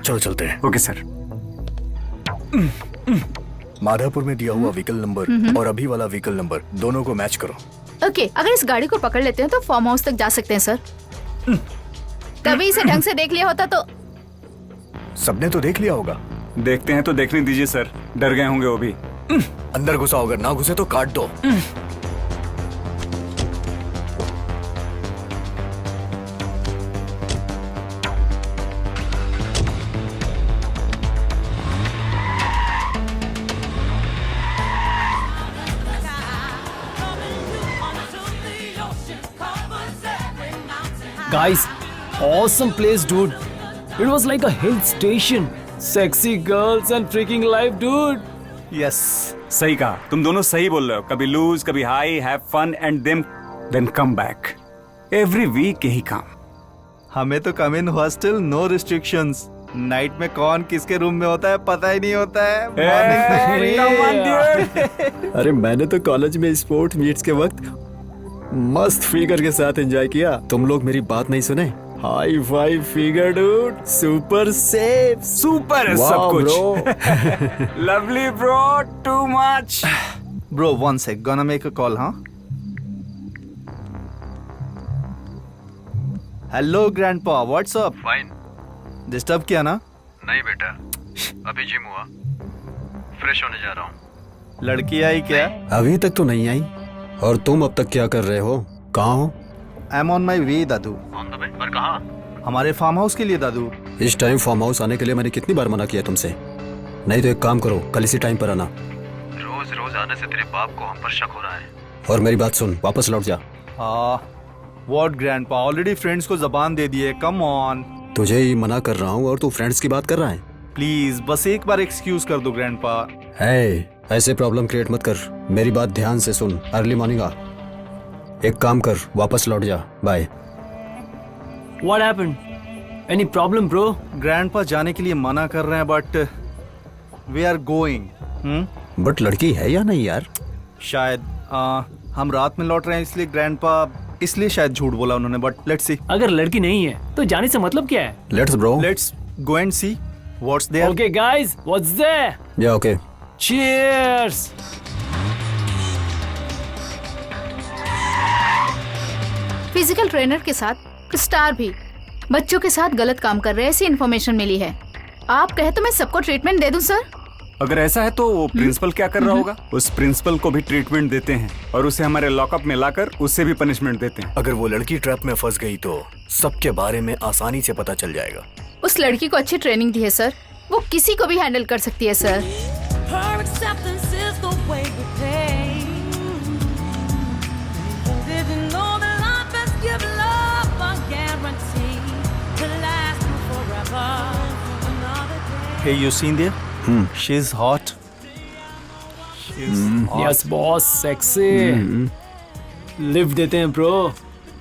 चलो चलते हैं। Okay sir. माधापुर में दिया हुआ व्हीकल नंबर और अभी वाला व्हीकल नंबर दोनों को मैच करो। ओके, अगर इस गाड़ी को पकड़ लेते हैं तो फार्म हाउस तक जा सकते हैं सर। कभी इसे ढंग से देख लिया होता तो। सबने तो देख लिया होगा। देखते हैं तो देखने दीजिए सर, डर गए होंगे वो भी। अंदर घुसा होगा, ना घुसे तो काट दो। Guys, awesome place, dude. It was like a hill station. Sexy girls and freaking life, dude. Yes सही कहा, तुम दोनों सही बोल रहे हो। कभी लूज, कभी high, have fun and then come back. Every week यही काम। हमें तो come in hostel, no restrictions. Night में कौन किसके रूम में होता है पता ही नहीं होता है। अरे मैंने तो कॉलेज में स्पोर्ट मीट्स के वक्त मस्त फिगर के साथ एंजॉय किया। तुम लोग मेरी बात नहीं सुने? High five figure dude, super safe, super है सब कुछ। Lovely bro, too much. Bro one sec, gonna make a call. हाँ, hello grandpa, what's up? Fine. Disturb किया ना? नहीं बेटा, अभी जिम हुआ, फ्रेश होने जा रहा हूँ। लड़की आई क्या? अभी तक तो नहीं आई। और तुम अब तक क्या कर रहे हो? कहाँ हो? I am on my way Dadu. On the way? पर कहाँ? हमारे फार्म हाउस के लिए दादू। इस टाइम फार्म हाउस आने के लिए मैंने कितनी बार मना किया तुमसे? नहीं तो एक काम करो, कल इसी टाइम पर आना। रोज रोज आने से तेरे बाप को हम पर शक हो रहा है। और मेरी बात सुन, वापस लौट जा। व्हाट ग्रैंडपा, ऑलरेडी फ्रेंड्स को जबान दे दिए। Come on. तुझे ही मना कर रहा हूँ और तू फ्रेंड्स की बात कर रहा है। प्लीज बस एक बार एक्सक्यूज कर दो ग्रैंडपा। है, ऐसे प्रॉब्लम क्रिएट मत कर। मेरी बात ध्यान से सुन, अर्ली मॉर्निंग आ। एक काम कर, वापस लौट जा। Bye. What happened? Any problem, bro? Grandpa जाने के लिए मना कर रहे हैं but we are going. But लड़की है या नहीं यार? शायद हम रात में लौट रहे हैं इसलिए ग्रैंडपा, इसलिए शायद झूठ बोला उन्होंने। But let's see. अगर लड़की नहीं है तो जाने से मतलब क्या है? Let's bro. Let's go and see what's there. Okay, guys, what's there? या ओके। Cheers! फिजिकल ट्रेनर के साथ स्टार भी बच्चों के साथ गलत काम कर रहे हैं, ऐसी इन्फॉर्मेशन मिली है। आप कहे तो मैं सबको ट्रीटमेंट दे दूं सर? अगर ऐसा है तो वो प्रिंसिपल क्या कर रहा होगा? उस प्रिंसिपल को भी ट्रीटमेंट देते हैं और उसे हमारे लॉकअप में लाकर उससे भी पनिशमेंट देते हैं। अगर वो लड़की ट्रैप में फंस गई तो सबके बारे में आसानी से पता चल जाएगा। उस लड़की को अच्छी ट्रेनिंग दी है सर, वो किसी को भी हैंडल कर सकती है sir. Hey, you seen there? She's hot. Yes boss, sexy. Lift देते हैं ब्रो।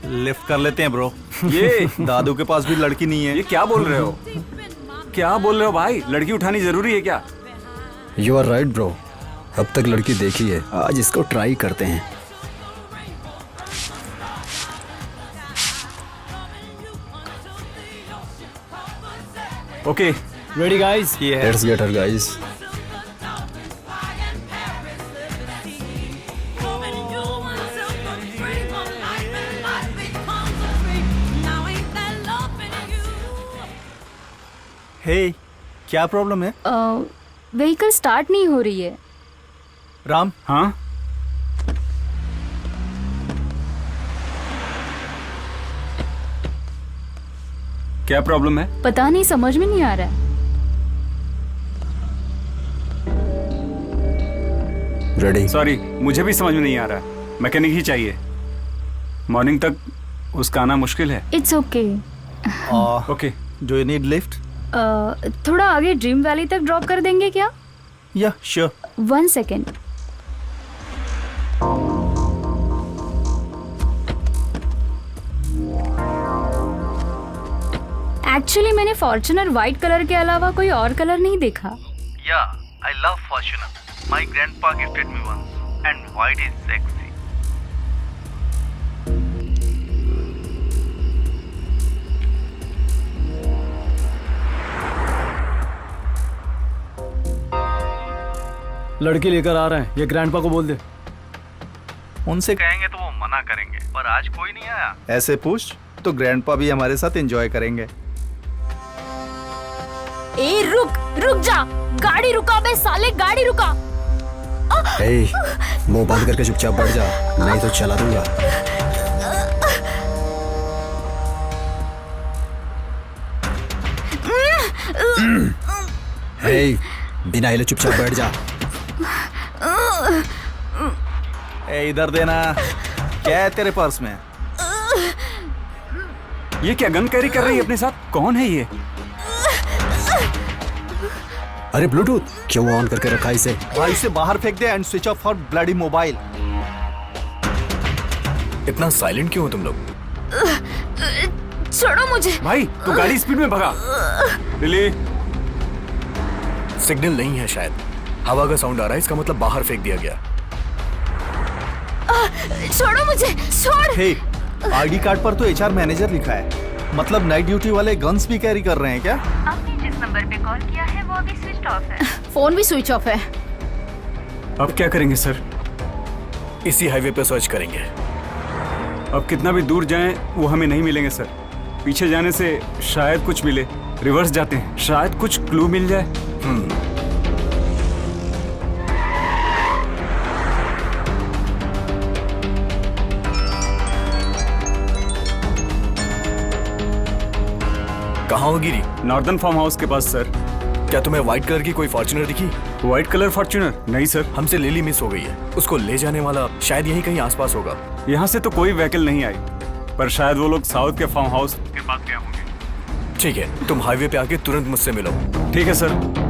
लिफ्ट कर लेते हैं ब्रो। ये दादू के पास भी लड़की नहीं है। ये क्या बोल रहे हो? क्या बोल रहे हो भाई? लड़की उठानी जरूरी है क्या? यू आर राइट ब्रो, अब तक लड़की देखी है, आज इसको ट्राई करते हैं। Okay, ready guys? Let's get her guys. Hey, क्या प्रॉब्लम है? व्हीकल स्टार्ट नहीं हो रही है। राम, हाँ क्या प्रॉब्लम है? पता नहीं, समझ में नहीं आ रहा है। रेडी? सॉरी, मुझे भी समझ में नहीं आ रहा। मैकेनिक ही चाहिए। मॉर्निंग तक उसका आना मुश्किल है। It's okay. Okay, do you need lift? थोड़ा आगे ड्रीम वैली तक ड्रॉप कर देंगे क्या? या श्योर। 1 सेकेंड। एक्चुअली मैंने फॉर्च्यूनर व्हाइट कलर के अलावा कोई और कलर नहीं देखा। Yeah, I love Fortuner. My grandpa gifted me once, and white is sexy. लड़की लेकर आ रहे हैं, ये ग्रैंडपा को बोल दे। उनसे कहेंगे तो वो मना करेंगे, पर आज कोई नहीं आया। ऐसे पूछ तो ग्रैंडपा भी हमारे साथ एंजॉय करेंगे। ए रुक जा, गाड़ी रुका बे साले, गाड़ी रुका। ए, मुंह बंद करके चुपचाप बैठ जा, नहीं तो चला दूंगा। ए, बिना हिले चुपचाप बैठ जा। ए, इधर देना। क्या है तेरे पर्स में? ये क्या गन कैरी कर रही है अपने साथ? कौन है ये? अरे ब्लूटूथ क्यों ऑन करके रखा इसे? भाई इसे बाहर फेंक दे and switch off for bloody mobile. इतना साइलेंट क्यों हो तुम लोग? छोड़ो मुझे। भाई तू गाड़ी स्पीड में भगा। लिली, सिग्नल नहीं है शायद, हवा का साउंड आ रहा है, इसका मतलब बाहर फेंक दिया गया। छोड़ो मुझे, छोड़। हे, आईडी कार्ड पर तो एचआर मैनेजर लिखा है, मतलब नाइट ड्यूटी वाले गन्स भी कैरी कर रहे हैं क्या? आपने जिस नंबर पे कॉल किया है वो अभी स्विच ऑफ है। फोन भी स्विच ऑफ है। अब क्या करेंगे सर? इसी हाईवे पे सर्च करेंगे। अब कितना भी दूर जाएं वो हमें नहीं मिलेंगे सर। पीछे जाने से शायद कुछ मिले, रिवर्स जाते हैं शायद कुछ क्लू मिल जाए। कहाँ हो गिरी? नॉर्दर्न फार्म हाउस के पास सर। क्या तुम्हें व्हाइट कलर की कोई फॉर्च्यूनर दिखी? White colour Fortuner? नहीं सर। हमसे लिली मिस हो गई है, उसको ले जाने वाला शायद यहीं कहीं आसपास होगा। यहाँ से तो कोई व्हीकल नहीं आई, पर शायद वो लोग साउथ के फार्म हाउस के पास गए होंगे। ठीक है, तुम हाईवे पे आके तुरंत मुझसे मिलो। ठीक है सर।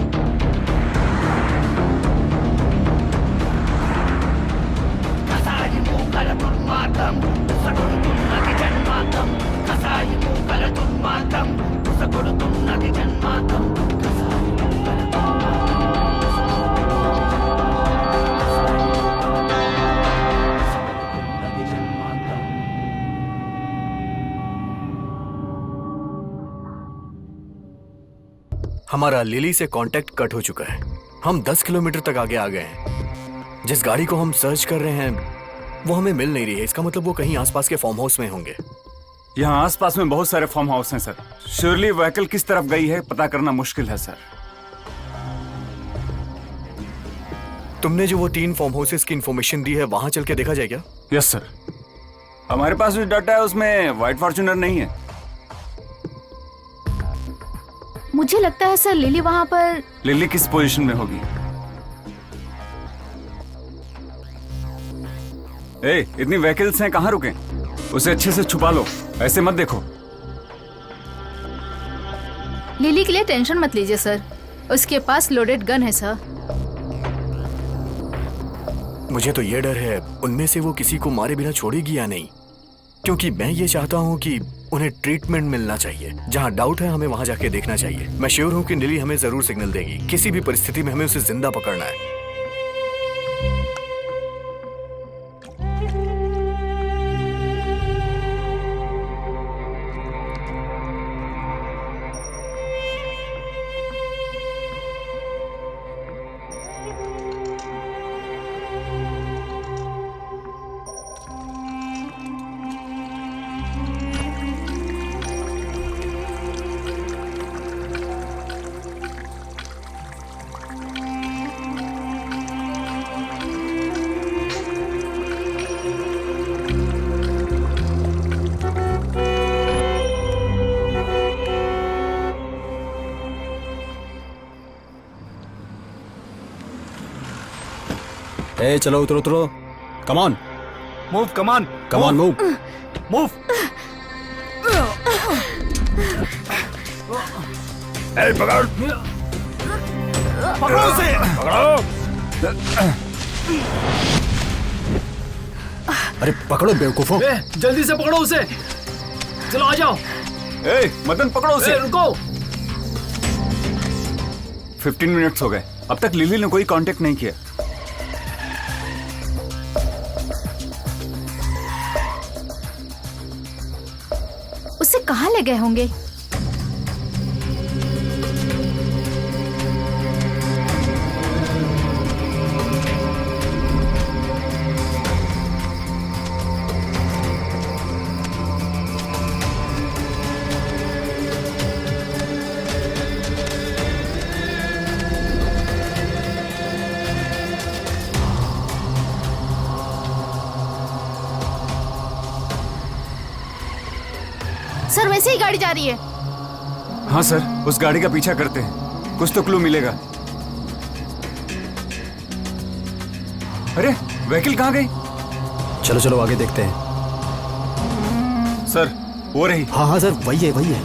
हमारा लिली से कांटेक्ट कट हो चुका है। हम 10 किलोमीटर तक आगे आ गए हैं। जिस गाड़ी को हम सर्च कर रहे हैं वो हमें मिल नहीं रही है, इसका मतलब वो कहीं आसपास के फार्म हाउस में होंगे। यहाँ आसपास में बहुत सारे फार्म हाउस हैं सर। श्योरली व्हीकल किस तरफ गई है पता करना मुश्किल है सर। तुमने जो वो 3 फार्म हाउसेस की इंफॉर्मेशन दी है वहां चल के देखा जाए क्या? Yes sir. हमारे पास जो डाटा है उसमें व्हाइट फॉर्च्यूनर नहीं है। मुझे लगता है सर लिली वहाँ पर। लिली किस पोजीशन में होगी? ए, इतनी व्हीकल्स हैं, कहाँ रुके? उसे अच्छे से छुपा लो, ऐसे मत देखो। लिली के लिए टेंशन मत लीजिए सर, उसके पास लोडेड गन है सर। मुझे तो ये डर है उनमें से वो किसी को मारे बिना छोड़ेगी या नहीं, क्योंकि मैं ये चाहता हूँ कि उन्हें ट्रीटमेंट मिलना चाहिए। जहाँ डाउट है हमें वहाँ जाके देखना चाहिए। मैं श्योर हूँ कि नीली हमें जरूर सिग्नल देगी। किसी भी परिस्थिति में हमें उसे जिंदा पकड़ना है। ए चलो उतरो उतरो, come on move, come on, come on move move. ए पकड़, पकड़ो उसे, पकड़ो। अरे पकड़ो बेवकूफों। जल्दी से पकड़ो उसे। चलो आ जाओ। ए मदन पकड़ो उसे। रुको। 15 मिनट्स हो गए, अब तक लिली ने कोई कांटेक्ट नहीं किया। उसे कहाँ ले गए होंगे? सर वैसे ही गाड़ी जा रही है। हाँ सर, उस गाड़ी का पीछा करते हैं, कुछ तो क्लू मिलेगा। अरे व्हीकल कहाँ गई? चलो चलो आगे देखते हैं। सर वो रही। हाँ हाँ सर, वही है वही है।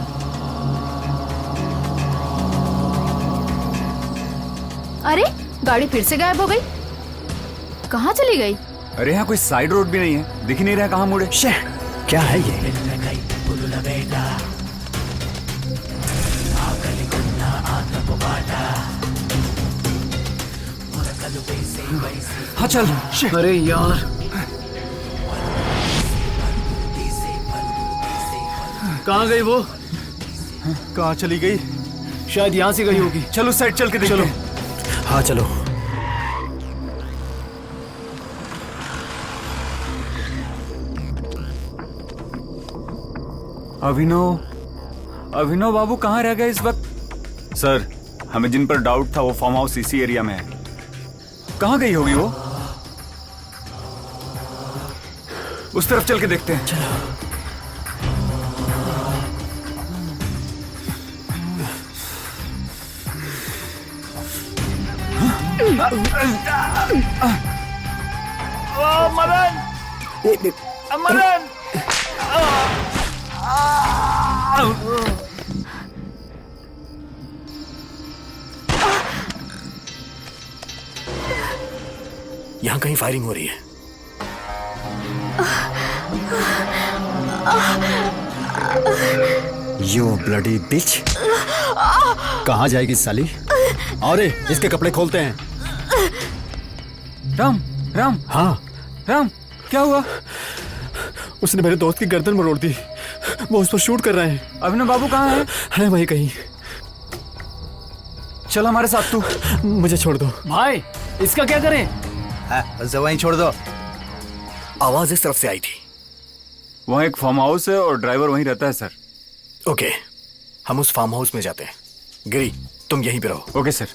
अरे गाड़ी फिर से गायब हो गई, कहाँ चली गई? अरे यहाँ कोई साइड रोड भी नहीं है, दिख ही नहीं रहा कहाँ मुड़े। क्या है ये? हाँ चल। अरे यार, कहाँ गई वो? कहाँ चली गई? शायद यहाँ से गई होगी। चलो साइड चल के देखते चलो। हैं। हाँ चलो। अभिनव बाबू कहाँ रह गए इस वक्त? सर हमें जिन पर डाउट था वो फार्म हाउस इसी एरिया में है। कहाँ गई होगी वो? उस तरफ चल के देखते हैं। चलो। मदन, मदन। यहाँ कहीं फायरिंग हो रही है। यू ब्लडी बिच। कहाँ जाएगी साली? अरे इसके कपड़े खोलते हैं। राम राम। हाँ राम, क्या हुआ? उसने मेरे दोस्त की गर्दन मरोड़ दी, वो उस पर शूट कर रहे हैं। अभिनव बाबू कहाँ है? है वहीं कहीं। चल हमारे साथ तू। मुझे छोड़ दो भाई, इसका क्या करें? उसे वहीं छोड़ दो। आवाज इस तरफ से आई थी। वहाँ एक फार्म हाउस है और ड्राइवर वहीं रहता है सर। ओके, हम उस फार्म हाउस में जाते हैं। गिरी तुम यहीं पे रहो। Okay sir.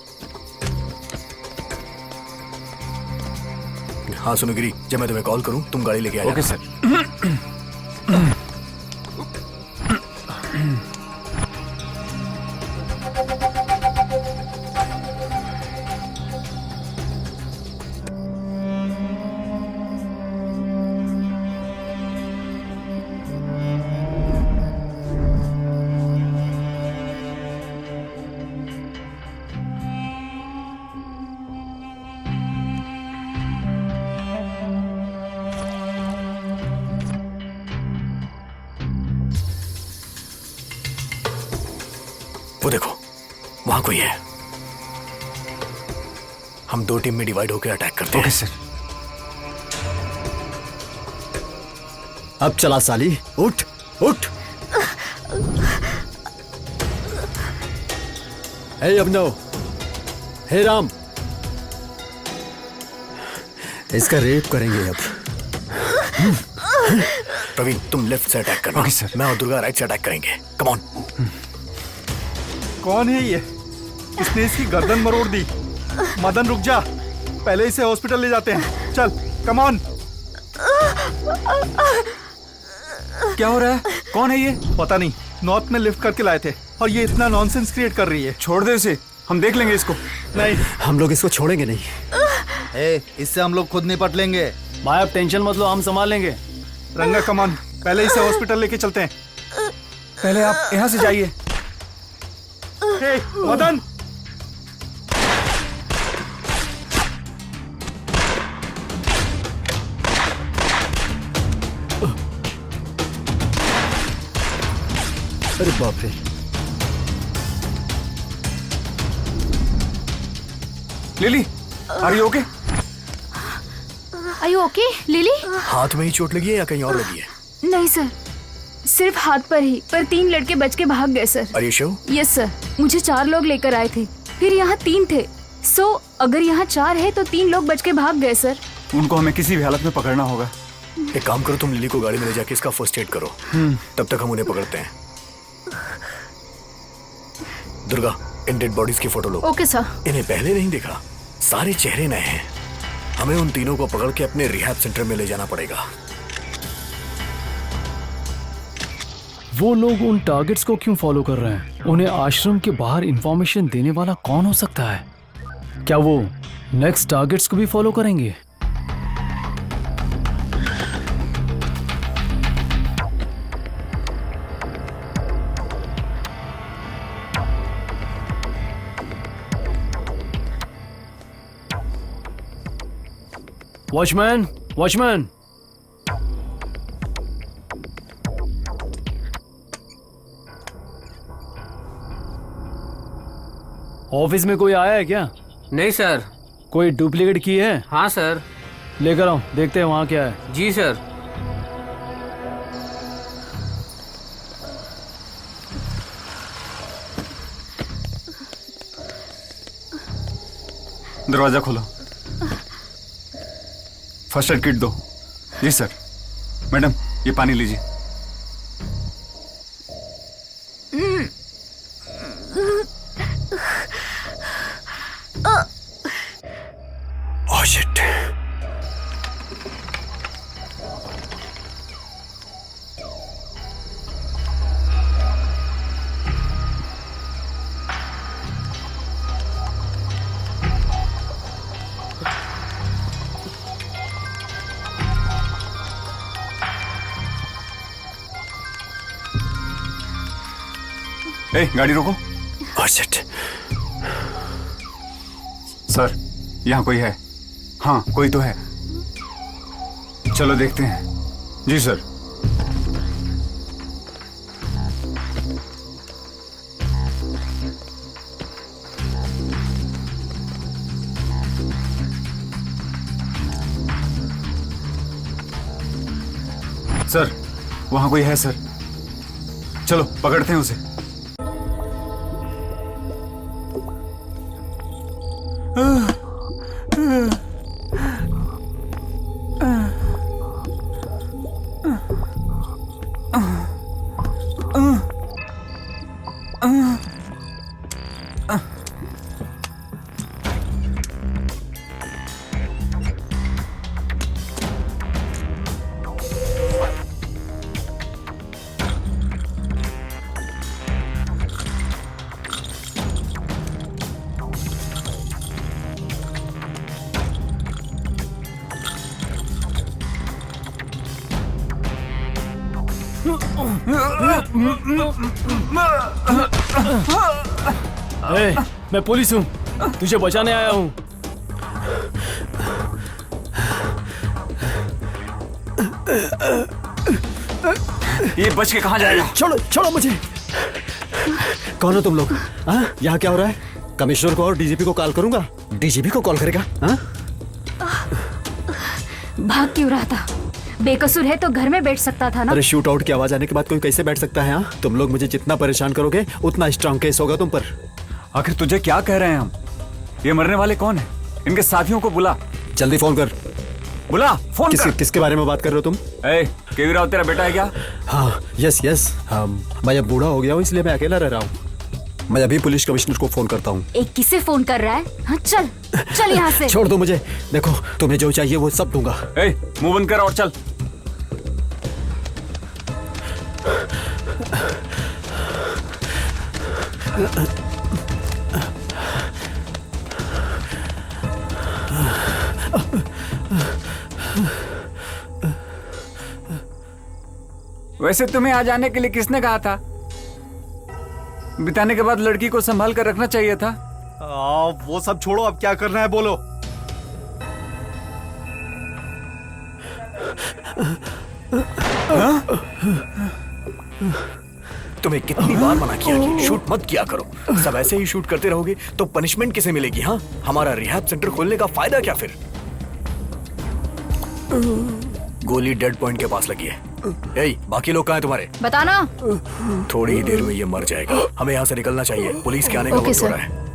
हाँ सुनो गिरी, जब मैं तुम्हें कॉल करूं तुम गाड़ी लेके आ जाना। Okay sir. वो देखो, वहां कोई है। हम 2 टीम में डिवाइड होकर अटैक करते हैं। Okay sir. अब चला साली, उठ उठ। हे अभिनव, हे राम, इसका रेप करेंगे अब। प्रवीण, तुम लेफ्ट से अटैक करना। Okay sir. मैं और दुर्गा राइट से अटैक करेंगे। Come on. कौन है ये? इसने इसकी गर्दन मरोड़ दी। मदन रुक जा, पहले इसे हॉस्पिटल ले जाते हैं। चल कम ऑन। क्या हो रहा है? कौन है ये? पता नहीं, नॉर्थ में लिफ्ट करके लाए थे और ये इतना नॉनसेंस क्रिएट कर रही है। छोड़ दे उसे, हम देख लेंगे इसको। नहीं, हम लोग इसको छोड़ेंगे नहीं। इससे हम लोग खुद निपट लेंगे। भाई आप टेंशन मत लो, हम संभाल लेंगे। रंगा कम ऑन, पहले इसे हॉस्पिटल लेके चलते हैं। पहले आप यहाँ से जाइए। हे मदन, अरे बाप रे। Lily, are you okay? Are you okay, Lily? हाथ में ही चोट लगी है या कहीं और लगी है? नहीं सर, सिर्फ हाथ पर ही, पर 3 लड़के बच के भाग गए sir. Are you sure? Yes sir, मुझे 4 लोग लेकर आए थे, फिर यहाँ 3 थे। सो अगर यहाँ 4 है तो 3 लोग बच के भाग गए सर। उनको हमें किसी भी हालत में पकड़ना होगा। एक काम करो, तुम लिली को गाड़ी में ले जाके इसका फर्स्ट एड करो। तब तक हम उन्हें पकड़ते हैं। दुर्गा, इन डेड बॉडीज की फोटो लो। Okay sir. इन्हें पहले नहीं देखा, सारे चेहरे नए हैं। हमें उन तीनों को पकड़ के अपने रिहैब सेंटर में ले जाना पड़ेगा। वो लोग उन टारगेट्स को क्यों फॉलो कर रहे हैं? उन्हें आश्रम के बाहर इंफॉर्मेशन देने वाला कौन हो सकता है? क्या वो नेक्स्ट टारगेट्स को भी फॉलो करेंगे? वॉचमैन, वॉचमैन, ऑफिस में कोई आया है क्या? नहीं सर। कोई डुप्लीकेट की है? हाँ सर। लेकर आओ, देखते हैं वहाँ क्या है। जी सर। दरवाजा खोलो। फर्स्ट एड किट दो। जी सर। मैडम, ये पानी लीजिए। Oh shit. गाड़ी रोको। Oh shit. सर, यहाँ कोई है? हाँ, कोई तो है। चलो देखते हैं। जी सर। सर, वहाँ कोई है सर। चलो पकड़ते हैं उसे। मैं पुलिस हूँ, तुझे बचाने आया हूँ। ये बच के कहाँ जाएगा? छोड़ो छोड़ो मुझे। कौन हो तुम लोग? हाँ, यहाँ क्या हो रहा है? कमिश्नर को और डीजीपी को कॉल करूंगा। डीजीपी को कॉल करेगा? हाँ? भाग क्यों रहा था? बेकसूर है तो घर में बैठ सकता था ना। अरे शूट आउट की आवाज आने के बाद कोई कैसे बैठ सकता है? हाँ, तुम लोग मुझे जितना परेशान करोगे उतना स्ट्रांग केस होगा तुम पर। आखिर तुझे क्या कह रहे हैं हम? ये मरने वाले कौन है? इनके साथियों को बुला। जल्दी फोन कर। बुला, फोन कर। किसके बारे में बात कर रहे हो तुम? केवी राव तेरा बेटा है क्या? हाँ, यस। मैं अब बूढ़ा हो गया हूँ इसलिए मैं अकेला रह रहा हूँ। मैं अभी पुलिस कमिश्नर को फोन करता हूँ। एक किसे फोन कर रहा है? हाँ, चल यहाँ से। छोड़ दो मुझे। देखो, तुम्हें जो चाहिए वो सब दूंगा। मुंह बंद कर और चल। वैसे तुम्हें आ जाने के लिए किसने कहा था? बिताने के बाद लड़की को संभाल कर रखना चाहिए था। वो सब छोड़ो, अब क्या करना है बोलो। तुम्हें कितनी बार मना किया कि शूट मत किया करो। सब ऐसे ही शूट करते रहोगे तो पनिशमेंट किसे मिलेगी? हाँ, हमारा रिहैब सेंटर खोलने का फायदा क्या फिर? गोली डेड पॉइंट के पास लगी है। बाकी लोग कहाँ हैं तुम्हारे? बताना। थोड़ी ही देर में ये मर जाएगा। हमें यहाँ से निकलना चाहिए। पुलिस के आने का वक्त हो रहा है।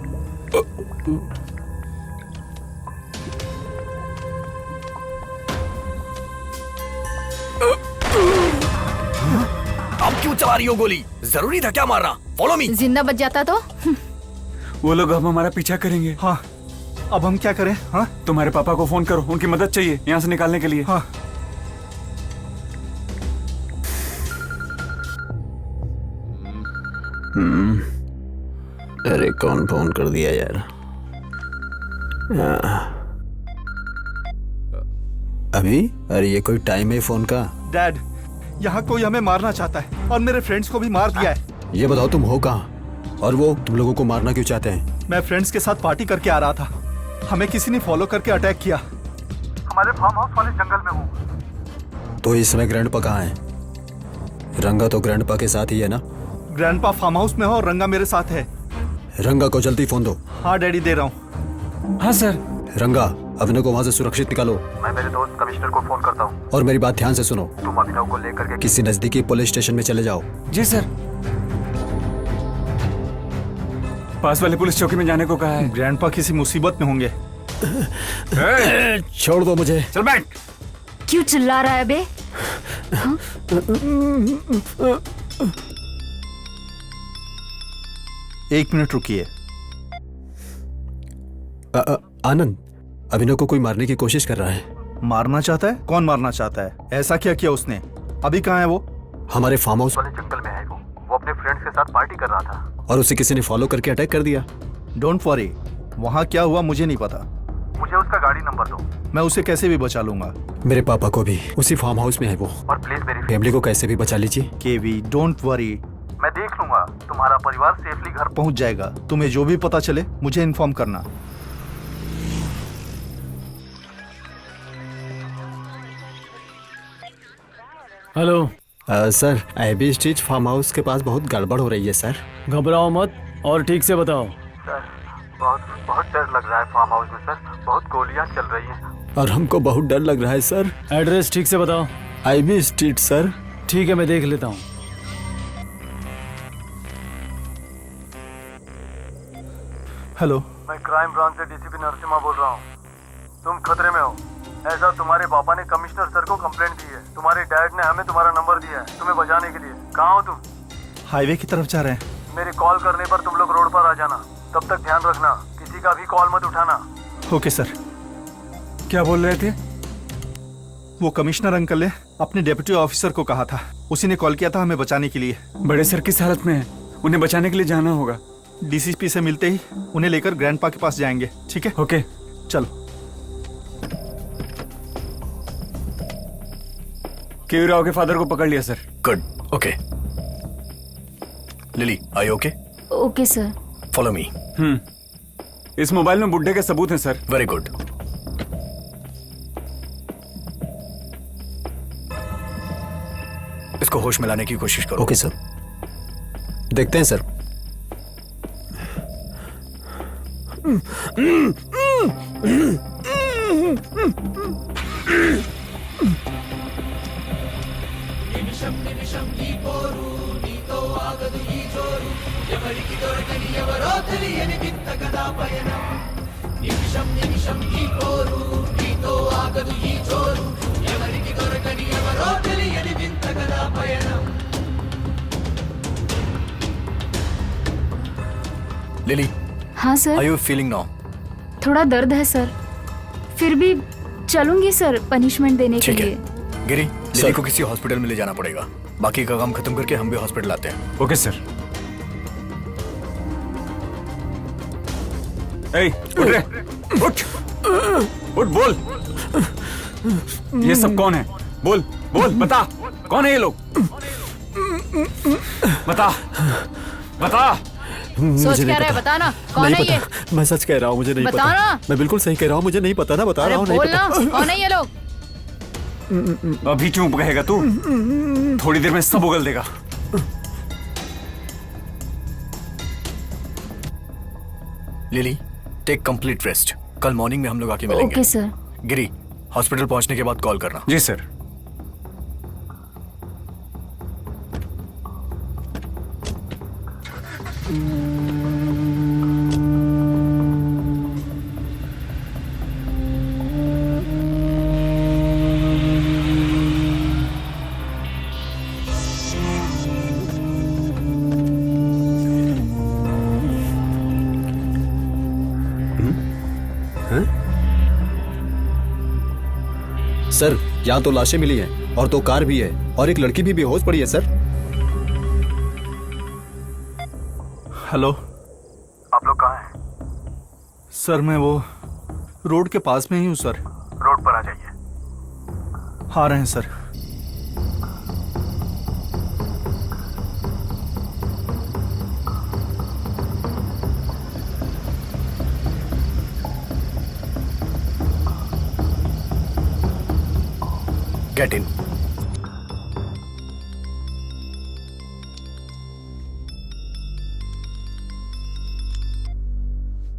अब क्यों चला रही हो गोली? जरूरी था क्या मारना? Follow me. जिंदा बच जाता तो? वो लोग अब हमारा पीछा करेंगे। हाँ, अब हम क्या करें? हाँ, तुम्हारे पापा को फोन करो, उनकी मदद चाहिए यहाँ से निकालने के लिए। हाँ। अरे कौन फोन कर दिया यार? अभी? अरे ये कोई टाइम है फोन का? डैड, यहाँ कोई हमें मारना चाहता है और मेरे फ्रेंड्स को भी मार दिया है। ये बताओ तुम हो कहाँ? और वो तुम लोगों को मारना क्यों चाहते हैं? मैं फ्रेंड्स के साथ पार्टी करके आ रहा था। हमें किसी ने फॉलो करके अटैक किया। हमारे फार्म हाउस वाले जंगल में हूँ। तो इस समय ग्रैंडपा कहाँ है? रंगा तो ग्रैंडपा के साथ ही है ना? ग्रैंडपा फार्म हाउस में हो और रंगा मेरे साथ है। रंगा को जल्दी फोन दो। हाँ डैडी, दे रहा हूँ। हाँ सर। रंगा, अभिनव को वहाँ से सुरक्षित निकालो। मैं मेरे दोस्त कमिश्नर को फोन करता हूँ। और मेरी बात ध्यान से सुनो। तुम अभिनव को लेकर के किसी नजदीकी पुलिस स्टेशन में चले जाओ। जी सर। पास वाले पुलिस चौकी में जाने को कहा है। ग्रैंडपा किसी मुसीबत में होंगे। छोड़ दो मुझे। चल बैठ। क्यों चिल्ला रहा है बे? हाँ? एक मिनट रुकिए। आनंद, अभिनव को कोई मारने की कोशिश कर रहा है। मारना चाहता है? कौन मारना चाहता है? ऐसा क्या किया उसने? अभी कहाँ है वो? हमारे फार्म हाउस वाले जंगल में है। वो अपने फ्रेंड्स के साथ पार्टी कर रहा था और उसे किसी ने फॉलो करके अटैक कर दिया। डोंट वरी, वहाँ क्या हुआ मुझे नहीं पता। मुझे उसका गाड़ी नंबर दो। मैं उसे कैसे भी बचा लूंगा। मेरे पापा को भी उसी फार्म हाउस में है वो। और प्लीज मेरी फैमिली को कैसे भी बचा लीजिए। केवी, डोंट वरी, मैं देख लूंगा। तुम्हारा परिवार सेफली घर पहुंच जाएगा। तुम्हें जो भी पता चले मुझे इन्फॉर्म करना। Hello sir, AB street farm house के पास बहुत गड़बड़ हो रही है सर। घबराओ मत और ठीक से बताओ। सर, बहुत डर लग रहा है फार्म हाउस में सर। बहुत गोलियां चल रही हैं। और हमको बहुत डर लग रहा है सर। एड्रेस ठीक से बताओ। AB street sir. ठीक है, मैं देख लेता हूँ। हेलो, मैं क्राइम ब्रांच से डीसीपी नरसिम्हा बोल रहा हूँ। तुम खतरे में हो, ऐसा तुम्हारे पापा ने कमिश्नर सर को कंप्लेंट दी है। तुम्हारे डैड ने हमें तुम्हारा नंबर दिया है तुम्हें बचाने के लिए। कहाँ हो तुम? हाईवे की तरफ जा रहे हैं। मेरे कॉल करने पर तुम लोग रोड पर आ जाना। तब तक ध्यान रखना, किसी का भी कॉल मत उठाना। Okay sir. क्या बोल रहे थे? वो कमिश्नर अंकल ने अपने डेप्यूटी ऑफिसर को कहा था, उसी ने कॉल किया था हमें बचाने के लिए। बड़े सर किस हालत में है? उन्हें बचाने के लिए जाना होगा। डीसीपी से मिलते ही उन्हें लेकर ग्रैंडपा के पास जाएंगे। ठीक है? ओके, चलो। केवी राव के फादर को पकड़ लिया sir. Good, okay. Lily, are you okay? Okay sir. Follow me. इस मोबाइल में बुड्ढे के सबूत हैं सर। Very good. इसको होश में लाने की कोशिश करो। Okay sir. देखते हैं सर। लिली, हाँ sir. Are you feeling now? थोड़ा दर्द है सर, फिर भी चलूंगी सर पनिशमेंट देने के ठीक लिए। है गिरी, लिली को किसी हॉस्पिटल में ले जाना पड़ेगा। बाकी का काम खत्म करके हम भी हॉस्पिटल आते हैं। Okay sir. ए, उठ रे, उठ, उठ, बोल। ये सब कौन है? बोल, बोल, बता, कौन है ये लोग? बता, बता। सोच क्या रहा है, बता ना, कौन है ये? मैं सच कह रहा हूँ, मुझे नहीं बता पता। ना। मैं बिल्कुल सही कह रहा हूँ, मुझे नहीं पता ना, बता रहा हूँ, नहीं बोल ना, पता। कौन है ये लोग? अभी चुप कहेगा तू? थोड़ी देर में सब उगल देगा। Lily, take complete rest. कल मॉर्निंग में हम लोग आके मिलेंगे। Okay sir. गिरी, हॉस्पिटल पहुंचने के बाद कॉल करना। जी सर। सर, यहाँ तो लाशें मिली हैं और 2 कार भी है और एक लड़की भी बेहोश पड़ी है सर। हेलो, आप लोग कहाँ हैं? सर मैं वो रोड के पास में ही हूँ सर। रोड पर आ जाइए। आ रहे हैं sir. Get in.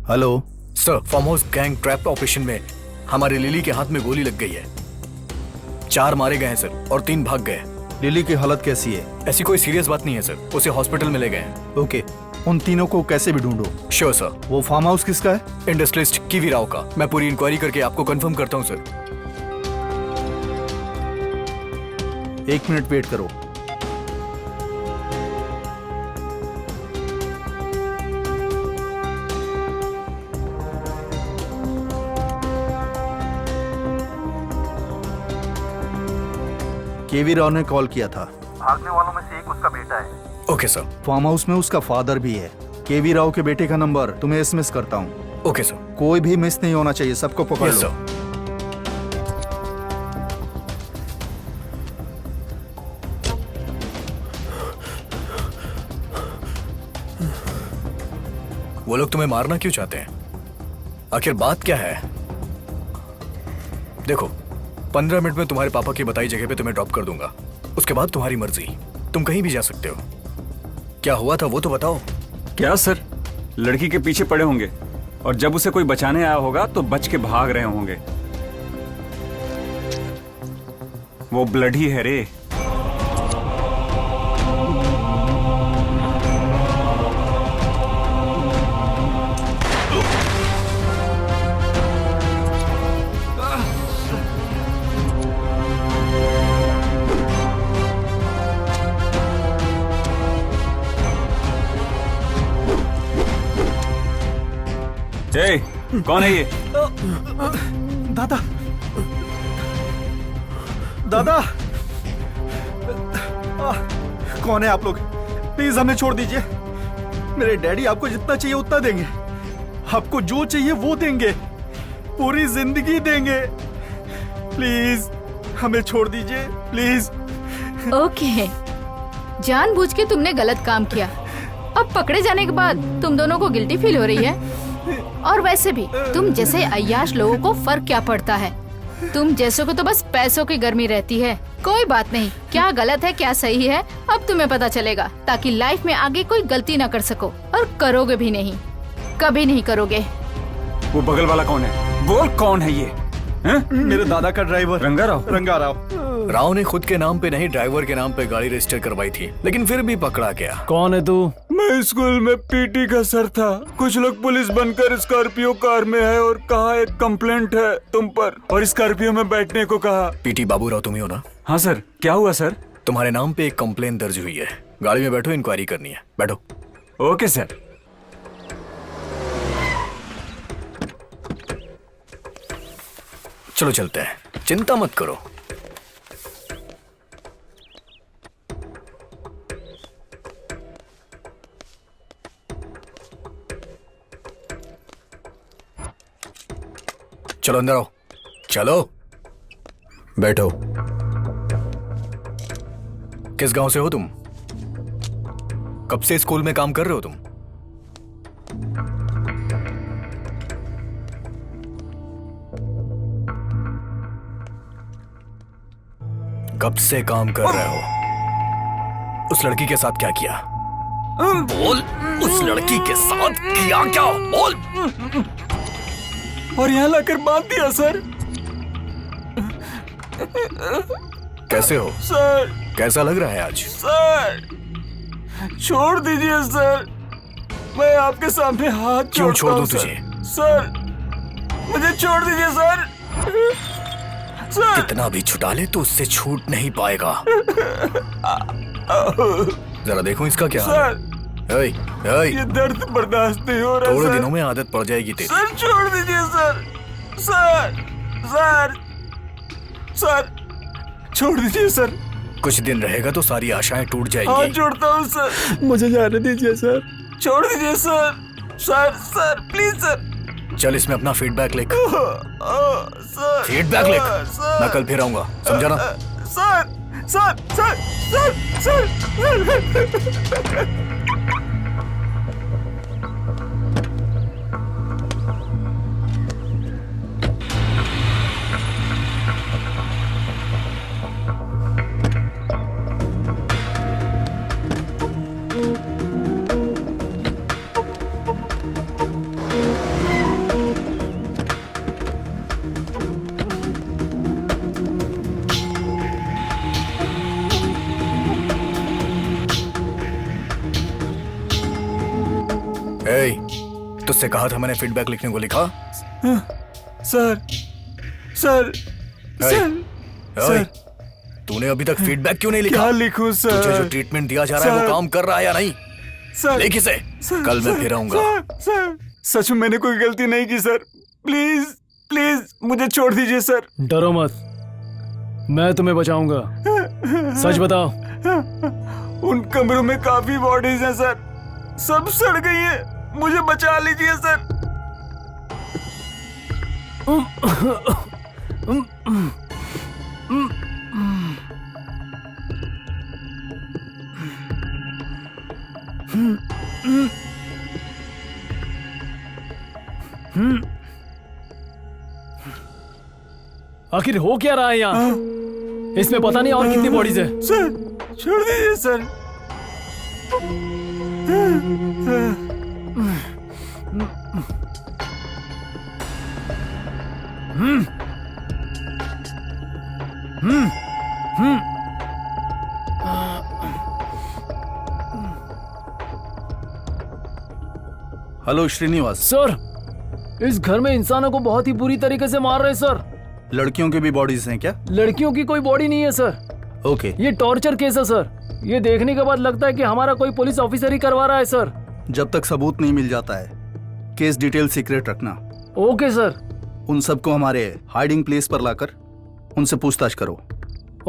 Hello sir, farm house gang trap operation में हमारे लिली के हाथ में गोली लग गई है। 4 मारे गए हैं सर और 3 भाग गए। लिली की हालत कैसी है? ऐसी कोई सीरियस बात नहीं है सर, उसे हॉस्पिटल में ले गए हैं। ओके, उन तीनों को कैसे भी ढूंढो। Sure sir. वो फार्म हाउस किसका है? इंडस्ट्रियलिस्ट कीवी राव का। मैं पूरी इंक्वायरी करके आपको कंफर्म करता हूँ सर। 1 मिनट वेट करो। केवी राव ने कॉल किया था। भागने वालों में से एक उसका बेटा है। Okay sir. फार्म हाउस में उसका फादर भी है। केवी राव के बेटे का नंबर तुम्हें एसएमएस करता हूँ। Okay sir. कोई भी मिस नहीं होना चाहिए, सबको पकड़ यस लो। सर। वो लोग तुम्हें मारना क्यों चाहते हैं? आखिर बात क्या है? देखो, 15 मिनट में तुम्हारे पापा की बताई जगह पे तुम्हें ड्रॉप कर दूंगा। उसके बाद तुम्हारी मर्जी, तुम कहीं भी जा सकते हो। क्या हुआ था वो तो बताओ। क्या सर, लड़की के पीछे पड़े होंगे और जब उसे कोई बचाने आया होगा तो बच के भाग रहे होंगे। वो ब्लड ही है रे। जय, कौन है ये? दादा, दादा, कौन है आप लोग? प्लीज हमें छोड़ दीजिए। मेरे डैडी आपको जितना चाहिए उतना देंगे। आपको जो चाहिए वो देंगे, पूरी जिंदगी देंगे। प्लीज हमें छोड़ दीजिए, प्लीज। ओके, जानबूझ के तुमने गलत काम किया। अब पकड़े जाने के बाद तुम दोनों को गिल्टी फील हो रही है? और वैसे भी तुम जैसे अय्याश लोगों को फर्क क्या पड़ता है? तुम जैसों को तो बस पैसों की गर्मी रहती है। कोई बात नहीं, क्या गलत है क्या सही है अब तुम्हें पता चलेगा, ताकि लाइफ में आगे कोई गलती ना कर सको, और करोगे भी नहीं, कभी नहीं करोगे। वो बगल वाला कौन है? बोल कौन है ये? मेरे दादा का ड्राइवर रंगा राव। रंगा राव। राव ने खुद के नाम पे नहीं, ड्राइवर के नाम पे गाड़ी रजिस्टर करवाई थी, लेकिन फिर भी पकड़ा गया। कौन है तू? मैं स्कूल में पीटी का सर था। कुछ लोग पुलिस बनकर स्कॉर्पियो कार में है और कहा एक कंप्लेंट है तुम पर, और स्कॉर्पियो में बैठने को कहा। पीटी बाबूराव तुम ही हो ना? हाँ सर। क्या हुआ सर? तुम्हारे नाम पे एक कंप्लेंट दर्ज हुई है। गाड़ी में बैठो, इंक्वायरी करनी है। बैठो। Okay sir. चलो चलते हैं, चिंता मत करो। चलो अंदर आओ। चलो बैठो। किस गांव से हो तुम? कब से स्कूल में काम कर रहे हो तुम? कब से काम कर रहे हो? उस लड़की के साथ क्या किया? बोल, उस लड़की के साथ किया क्या? बोल। और यहाँ लाकर बांध दिया सर। कैसे हो सर? कैसा लग रहा है आज? सर छोड़ दीजिए सर, मैं आपके सामने हाथ क्यों छोड़ दूं सर। तुझे? सर मुझे छोड़ दीजिए सर। सर कितना भी छुटा ले तो उससे छूट नहीं पाएगा। जरा देखो इसका क्या हाल है। ये दर्द बर्दाश्त नहीं हो रहा। थोड़े दिनों में आदत पड़ जाएगी तेरी। सर छोड़ दीजिए सर। सर सर सर छोड़ दीजिए सर। कुछ दिन रहेगा तो सारी आशाएं टूट हाथ जाएंगी। जोड़ता हूँ सर, मुझे जाने दीजिए सर। छोड़ दीजिए sir. Sir sir please sir. चल इसमें अपना फीडबैक लिख। सर फीडबैक लिख। मैं कल फिर आऊंगा, समझा ना? Sir sir sir sir sir. तुझसे कहा था मैंने फीडबैक लिखने को, लिखा? सर सर सर तूने अभी तक फीडबैक क्यों नहीं लिखा? क्या लिखूं सर? तुझे जो ट्रीटमेंट दिया जा रहा है वो काम कर रहा है या नहीं? सर लिख इसे। कल मैं फिर आऊंगा। सर सच में मैंने कोई गलती नहीं की सर। प्लीज प्लीज मुझे छोड़ दीजिए सर। डरो मत, मैं तुम्हें बचाऊंगा। सच बताओ। उन कमरों में काफी बॉडीज हैं सर, सब सड़ गई हैं। मुझे बचा लीजिए सर। आखिर हो क्या रहा है यहाँ? इसमें पता नहीं और कितनी बॉडीज है। सर छोड़ दीजिए सर। हेलो श्रीनिवास। सर इस घर में इंसानों को बहुत ही बुरी तरीके से मार रहे हैं सर। लड़कियों की भी बॉडीज हैं क्या? लड़कियों की कोई बॉडी नहीं है सर। ओके। ये टॉर्चर केस है सर। ये देखने के बाद लगता है कि हमारा कोई पुलिस ऑफिसर ही करवा रहा है सर। जब तक सबूत नहीं मिल जाता है केस डिटेल सीक्रेट रखना। Okay sir. उन सबको हमारे हाइडिंग प्लेस पर लाकर उनसे पूछताछ करो।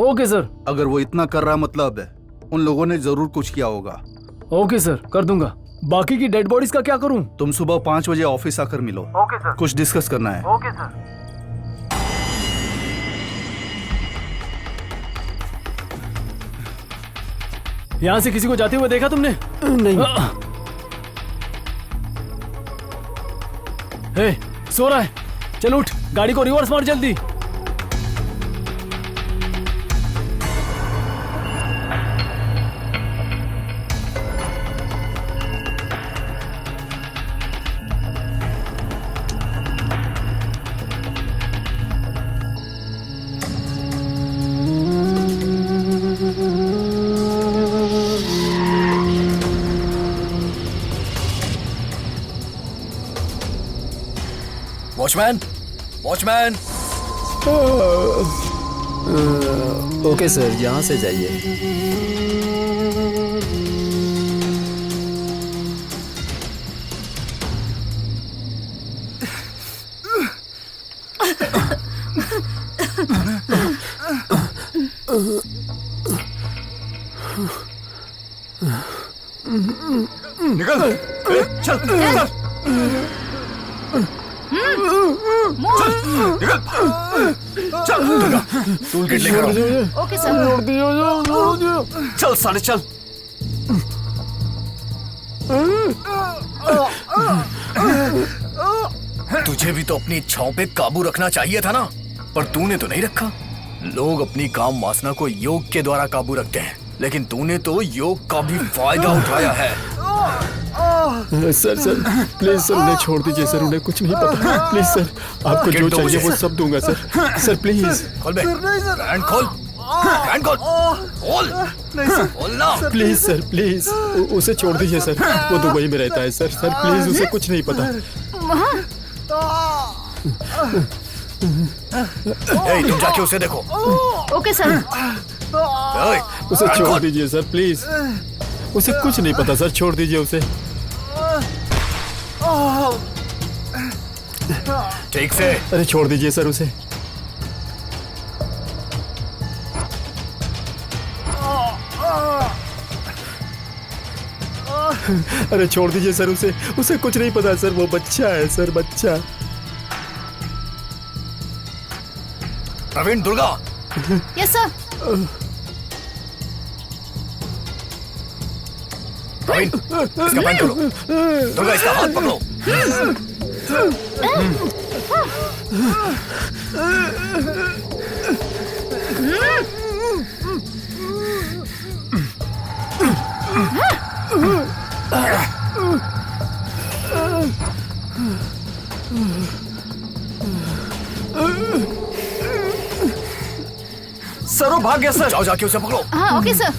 Okay sir. अगर वो इतना कर रहा मतलब उन लोगों ने जरूर कुछ किया होगा। ओके सर, कर दूंगा। बाकी की डेड बॉडीज का क्या करूं? तुम सुबह 5 बजे ऑफिस आकर मिलो। Okay sir. कुछ डिस्कस करना है। Okay sir. यहाँ से किसी को जाते हुए देखा तुमने? नहीं। हे, सो रहा है। चल उठ, गाड़ी को रिवर्स मार जल्दी। Watchman, watchman. ओके सर, यहाँ से जाइए। निकल, चल, निकल, निकल, चल, टूल किट लेकर आओ। Okay sir. चल साले चल। तुझे भी तो अपनी इच्छाओं पे काबू रखना चाहिए था ना, पर तूने तो नहीं रखा। लोग अपनी काम वासना को योग के द्वारा काबू रखते हैं, लेकिन तूने तो योग का भी फायदा उठाया है। सर सर प्लीज सर, उन्हें छोड़ दीजिए सर, उन्हें कुछ नहीं पता। प्लीज सर, आपको जो चाहिए वो सब दूंगा सर। सर प्लीज खोल बे, हैंड खोल, हैंड खोल, खोल, खोल ना। प्लीज सर, प्लीज उसे छोड़ दीजिए सर, वो दुबई में रहता है सर। सर प्लीज, उसे कुछ नहीं पता। तुम जाके उसे देखो। Okay sir. उसे छोड़ दीजिए सर प्लीज, उसे कुछ नहीं पता सर, छोड़ दीजिए उसे। ठीक से। अरे छोड़ दीजिए सर उसे। अरे छोड़ दीजिए सर उसे, उसे कुछ नहीं पता सर, वो बच्चा है सर, बच्चा। प्रवीण, दुर्गा। Yes sir. प्रवीण, इसका पैंट खोलो। दुर्गा, इसका हाथ पकड़ो। सर वो भाग गया सर। जाओ जाके उसे पकड़ो। हाँ ओके सर।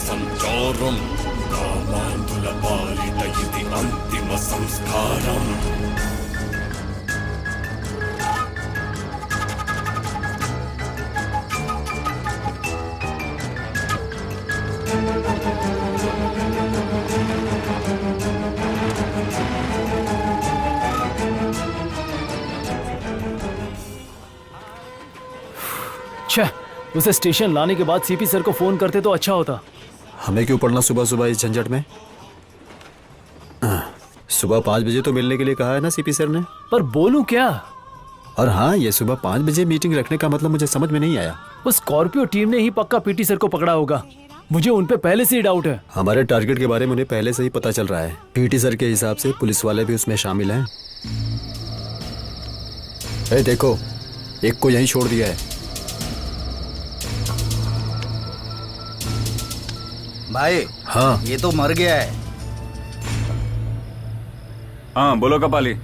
సంచారం కామాంతుల పాలిట ఇది అంతిమ సంస్కారం. उसे स्टेशन लाने के बाद सीपी सर को फोन करते तो अच्छा होता। हमें क्यों पढ़ना सुबह सुबह इस झंझट में? सुबह 5 बजे तो मिलने के लिए कहा है ना सीपी सर ने। पर बोलूं क्या? और हाँ, ये सुबह 5 बजे मीटिंग रखने का मतलब मुझे समझ में नहीं आया। उस स्कॉर्पियो टीम ने ही पक्का पीटी सर को पकड़ा होगा। मुझे उन पे पहले से ही डाउट है। हमारे टारगेट के बारे में उन्हें पहले से ही पता चल रहा है। पीटी सर के हिसाब से पुलिस वाले भी उसमें शामिल हैं। देखो, एक को यहीं छोड़ दिया है। भाई हाँ, ये तो मर गया है। हाँ बोलो कपाली।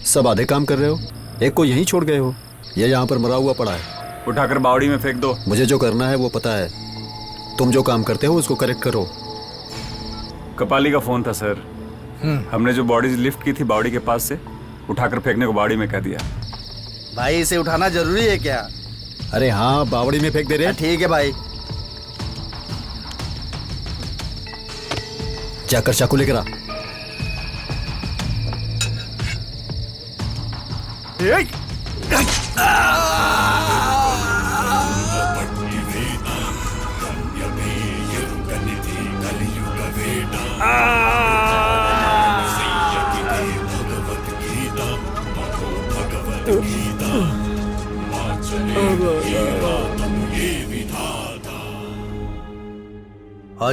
सब आधे काम कर रहे हो, एक को यहीं छोड़ गए हो। ये यहाँ पर मरा हुआ पड़ा है। उठाकर बावड़ी में फेंक दो। मुझे जो करना है वो पता है। तुम जो काम करते हो उसको करेक्ट करो। कपाली का फोन था सर। हमने जो बॉडीज लिफ्ट की थी बावड़ी के पास से, उठाकर फेंकने को बावड़ी में कह दिया। भाई इसे उठाना जरूरी है क्या? अरे हाँ, बावड़ी में फेंक दे रहे। ठीक है भाई। जाकर चाकू लेकर आ। आज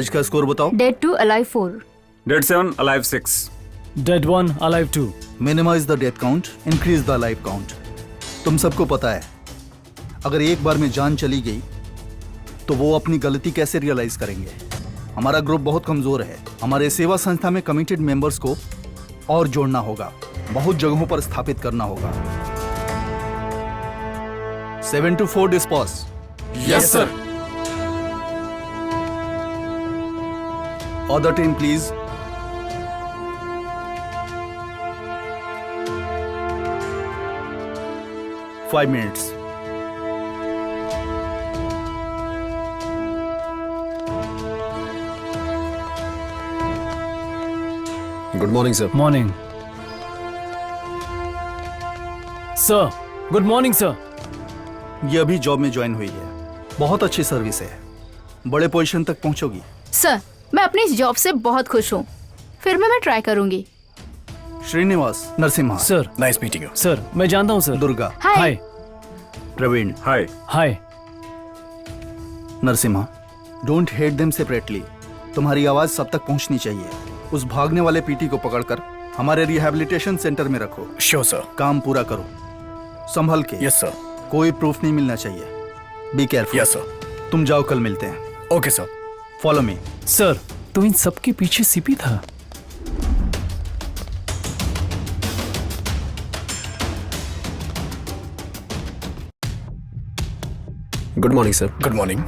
का स्कोर बताओ। Dead 2 alive 4। Dead 7 alive 6। Dead 1 alive 2। Minimize the death count, increase the life count. तुम सबको पता है, अगर एक बार में जान चली गई तो वो अपनी गलती कैसे रियलाइज करेंगे। हमारा ग्रुप बहुत कमजोर है। हमारे सेवा संस्था में कमिटेड मेंबर्स को और जोड़ना होगा, बहुत जगहों पर स्थापित करना होगा। 7 to 4 dispose. Yes sir. Other team, please. Five minutes. Good morning sir. Morning sir. Good morning sir. ये अभी जॉब में ज्वाइन हुई है, बहुत अच्छी सर्विस है, बड़े पोजीशन तक पहुंचोगी। सर, मैं अपनी इस जॉब से बहुत खुश हूँ, फिर मैं ट्राई करूंगी। Srinivas Narasimha. Sir. Nice meeting you. Sir, मैं जानता हूँ sir. Durga. Hi. Praveen. Hi. Hi. Narasimha, don't hate them separately. तुम्हारी आवाज सब तक पहुंचनी चाहिए। उस भागने वाले पीटी को पकड़कर हमारे रिहैबिलिटेशन सेंटर में रखो। Sure sir. काम पूरा करो, संभल के। Yes sir. कोई प्रूफ नहीं मिलना चाहिए। Be careful. Yes sir. तुम जाओ, कल मिलते हैं। Okay sir. फॉलो मी। सर, तो इन सबके पीछे सीपी था। Good morning sir. Good morning.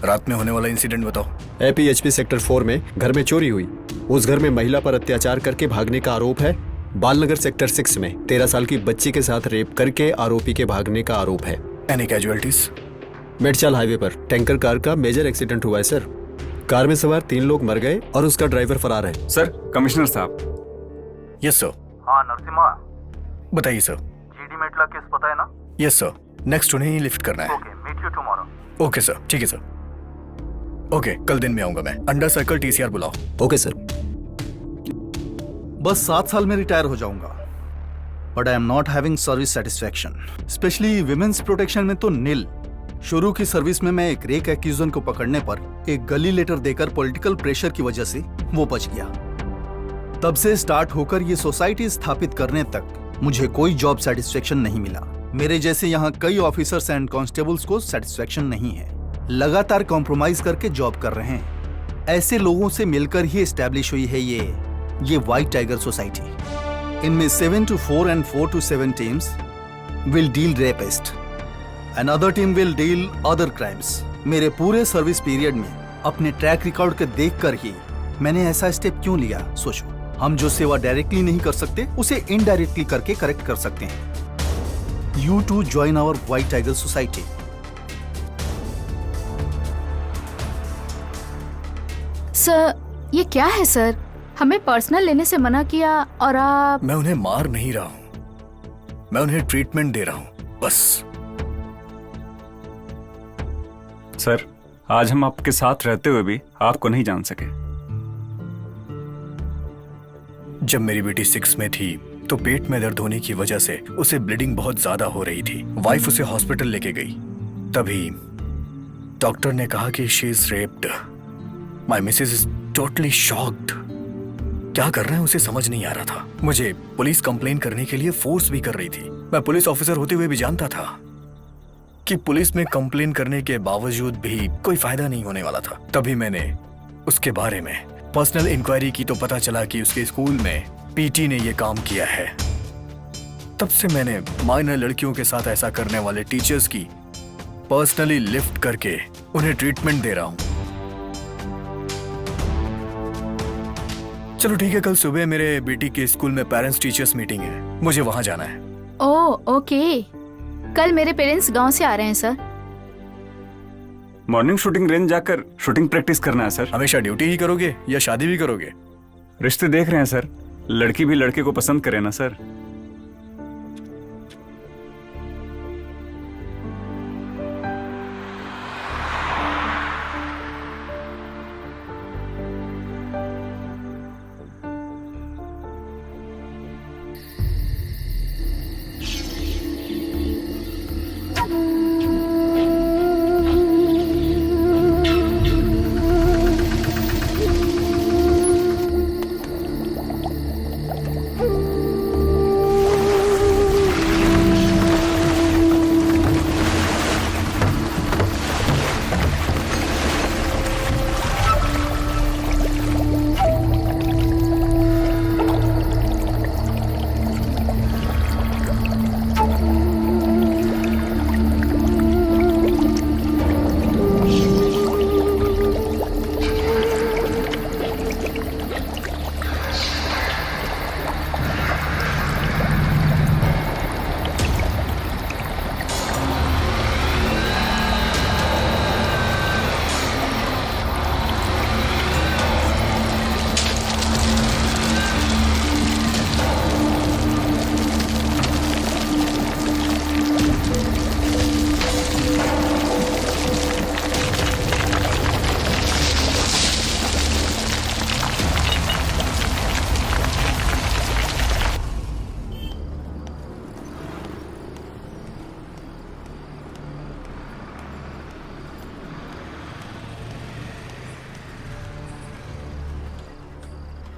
रात में होने वाला इंसिडेंट बताओ। एपीएचपी सेक्टर 4 में घर में चोरी हुई। उस घर में महिला पर अत्याचार करके भागने का आरोप है। बालनगर सेक्टर 6 में 13 साल की बच्ची के साथ रेप करके आरोपी के भागने का आरोप है। Any casualties? मेडचाल हाईवे पर टैंकर कार का मेजर एक्सीडेंट हुआ है सर। कार में सवार 3 लोग मर गए और उसका ड्राइवर फरार है। सर, कमिश्नर साहब। Yes sir. हाँ नरसिम्हा, बताइए सर। जीडी मेटला केस पता है ना? Yes sir. नेक्स्ट उन्हें ही लिफ्ट करना है। Okay, meet you tomorrow. Okay sir, ठीक है सर। ओके, कल दिन में आऊंगा मैं। अंडर सर्कल टीसीआर बुलाओ। Okay sir. बस 7 साल में रिटायर हो जाऊंगा, but I am not having service satisfaction, specially women's protection में तो नील। शुरू की सर्विस में मैं एक रेक एक्यूजन को पकड़ने पर एक गली लेटर देकर पॉलिटिकल प्रेशर की वजह से वो बच गया। तब से स्टार्ट होकर ये सोसाइटी स्थापित करने तक मुझे कोई जॉब सेटिस्फैक्शन नहीं मिला। मेरे जैसे यहाँ कई ऑफिसर्स एंड कांस्टेबल्स को सेटिस्फैक्शन नहीं है, लगातार कॉम्प्रोमाइज करके जॉब कर रहे हैं। ऐसे लोगों से मिलकर ही एस्टैब्लिश हुई है ये व्हाइट टाइगर सोसाइटी। इनमें 7 to 4 and 4 to 7 teams will deal rapist. Another team will deal other crimes. मेरे पूरे सर्विस पीरियड में अपने ट्रैक रिकॉर्ड को देखकर ही मैंने ऐसा स्टेप क्यों लिया। सोचो, हम जो सेवा डायरेक्टली नहीं कर सकते उसे इनडायरेक्टली करके करेक्ट कर सकते हैं। You too join our White Tiger Society. Sir, ये क्या है सर? हमें पर्सनल लेने से मना किया और आप। मैं उन्हें मार नहीं रहा हूं, मैं उन्हें ट्रीटमेंट दे रहा हूं, बस। सर, आज हम आपके साथ रहते हुए भी आपको नहीं जान सके। जब मेरी बेटी 6 में थी तो पेट में दर्द होने की वजह से उसे ब्लीडिंग बहुत ज्यादा हो रही थी। वाइफ उसे हॉस्पिटल लेके गई, तभी डॉक्टर ने कहा कि she is raped. My Mrs is totally shocked. क्या कर रहे हैं उसे समझ नहीं आ रहा था। मुझे पुलिस कंप्लेन करने के लिए फोर्स भी कर रही थी। मैं पुलिस ऑफिसर होते हुए भी जानता था कि पुलिस में कंप्लेन करने के बावजूद भी कोई फायदा नहीं होने वाला था। तभी मैंने उसके बारे में पर्सनल इंक्वायरी की तो पता चला कि उसके स्कूल में पीटी ने ये काम किया है। तब से मैंने माइनर लड़कियों के साथ ऐसा करने वाले टीचर्स की पर्सनली लिफ्ट करके उन्हें ट्रीटमेंट दे रहा हूं। चलो ठीक है, कल सुबह मेरे बेटी के स्कूल में पेरेंट्स टीचर्स मीटिंग है, मुझे वहां जाना है। ओह ओके, कल मेरे पेरेंट्स गांव से आ रहे हैं सर। मॉर्निंग शूटिंग रेंज जाकर शूटिंग प्रैक्टिस करना है सर। हमेशा ड्यूटी ही करोगे या शादी भी करोगे? रिश्ते देख रहे हैं सर। लड़की भी लड़के को पसंद करे ना सर।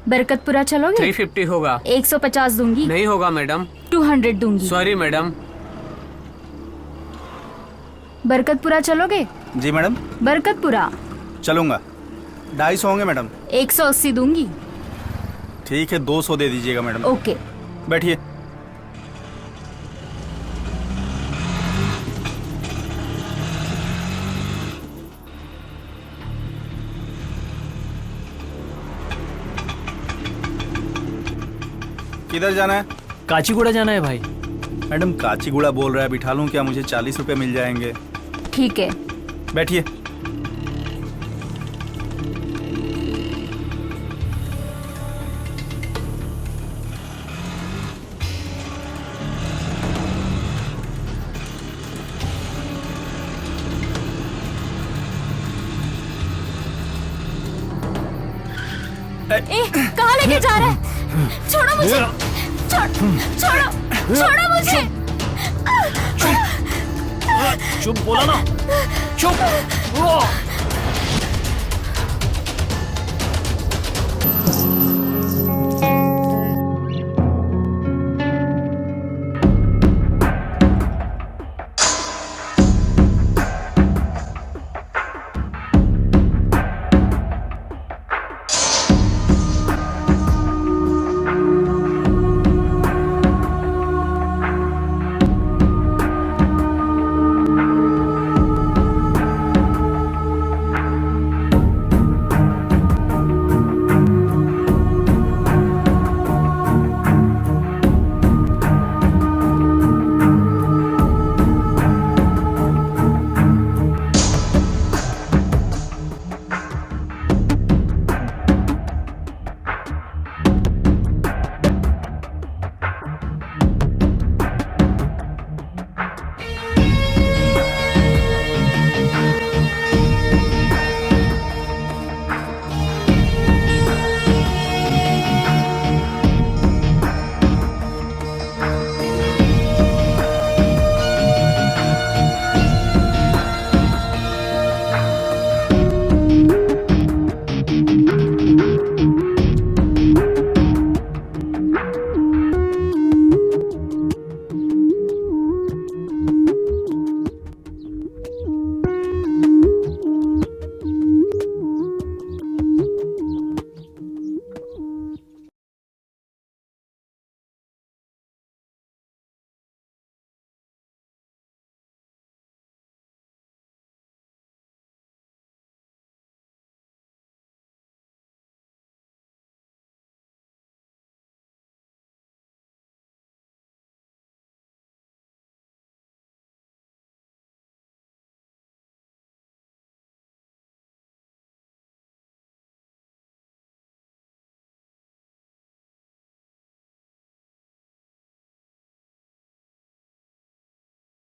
बरकतपुरा चलोगे? 350 होगा। 150 दूंगी। नहीं होगा मैडम। 200 दूंगी। Sorry madam. बरकतपुरा चलोगे? जी मैडम। बरकतपुरा चलूंगा। 250 होंगे मैडम। 180 दूंगी। ठीक है 200 दे दीजिएगा मैडम। ओके बैठिए। किधर जाना है? काचीगुड़ा जाना है भाई। मैडम काचीगुड़ा बोल रहा है, बिठा लूं क्या? मुझे 40 रुपए मिल जाएंगे। ठीक है बैठिए। कहाँ लेके जा रहा है? छोड़ो मुझे। छोड़ो छोड़ो मुझे। चुप बोला ना। चुप।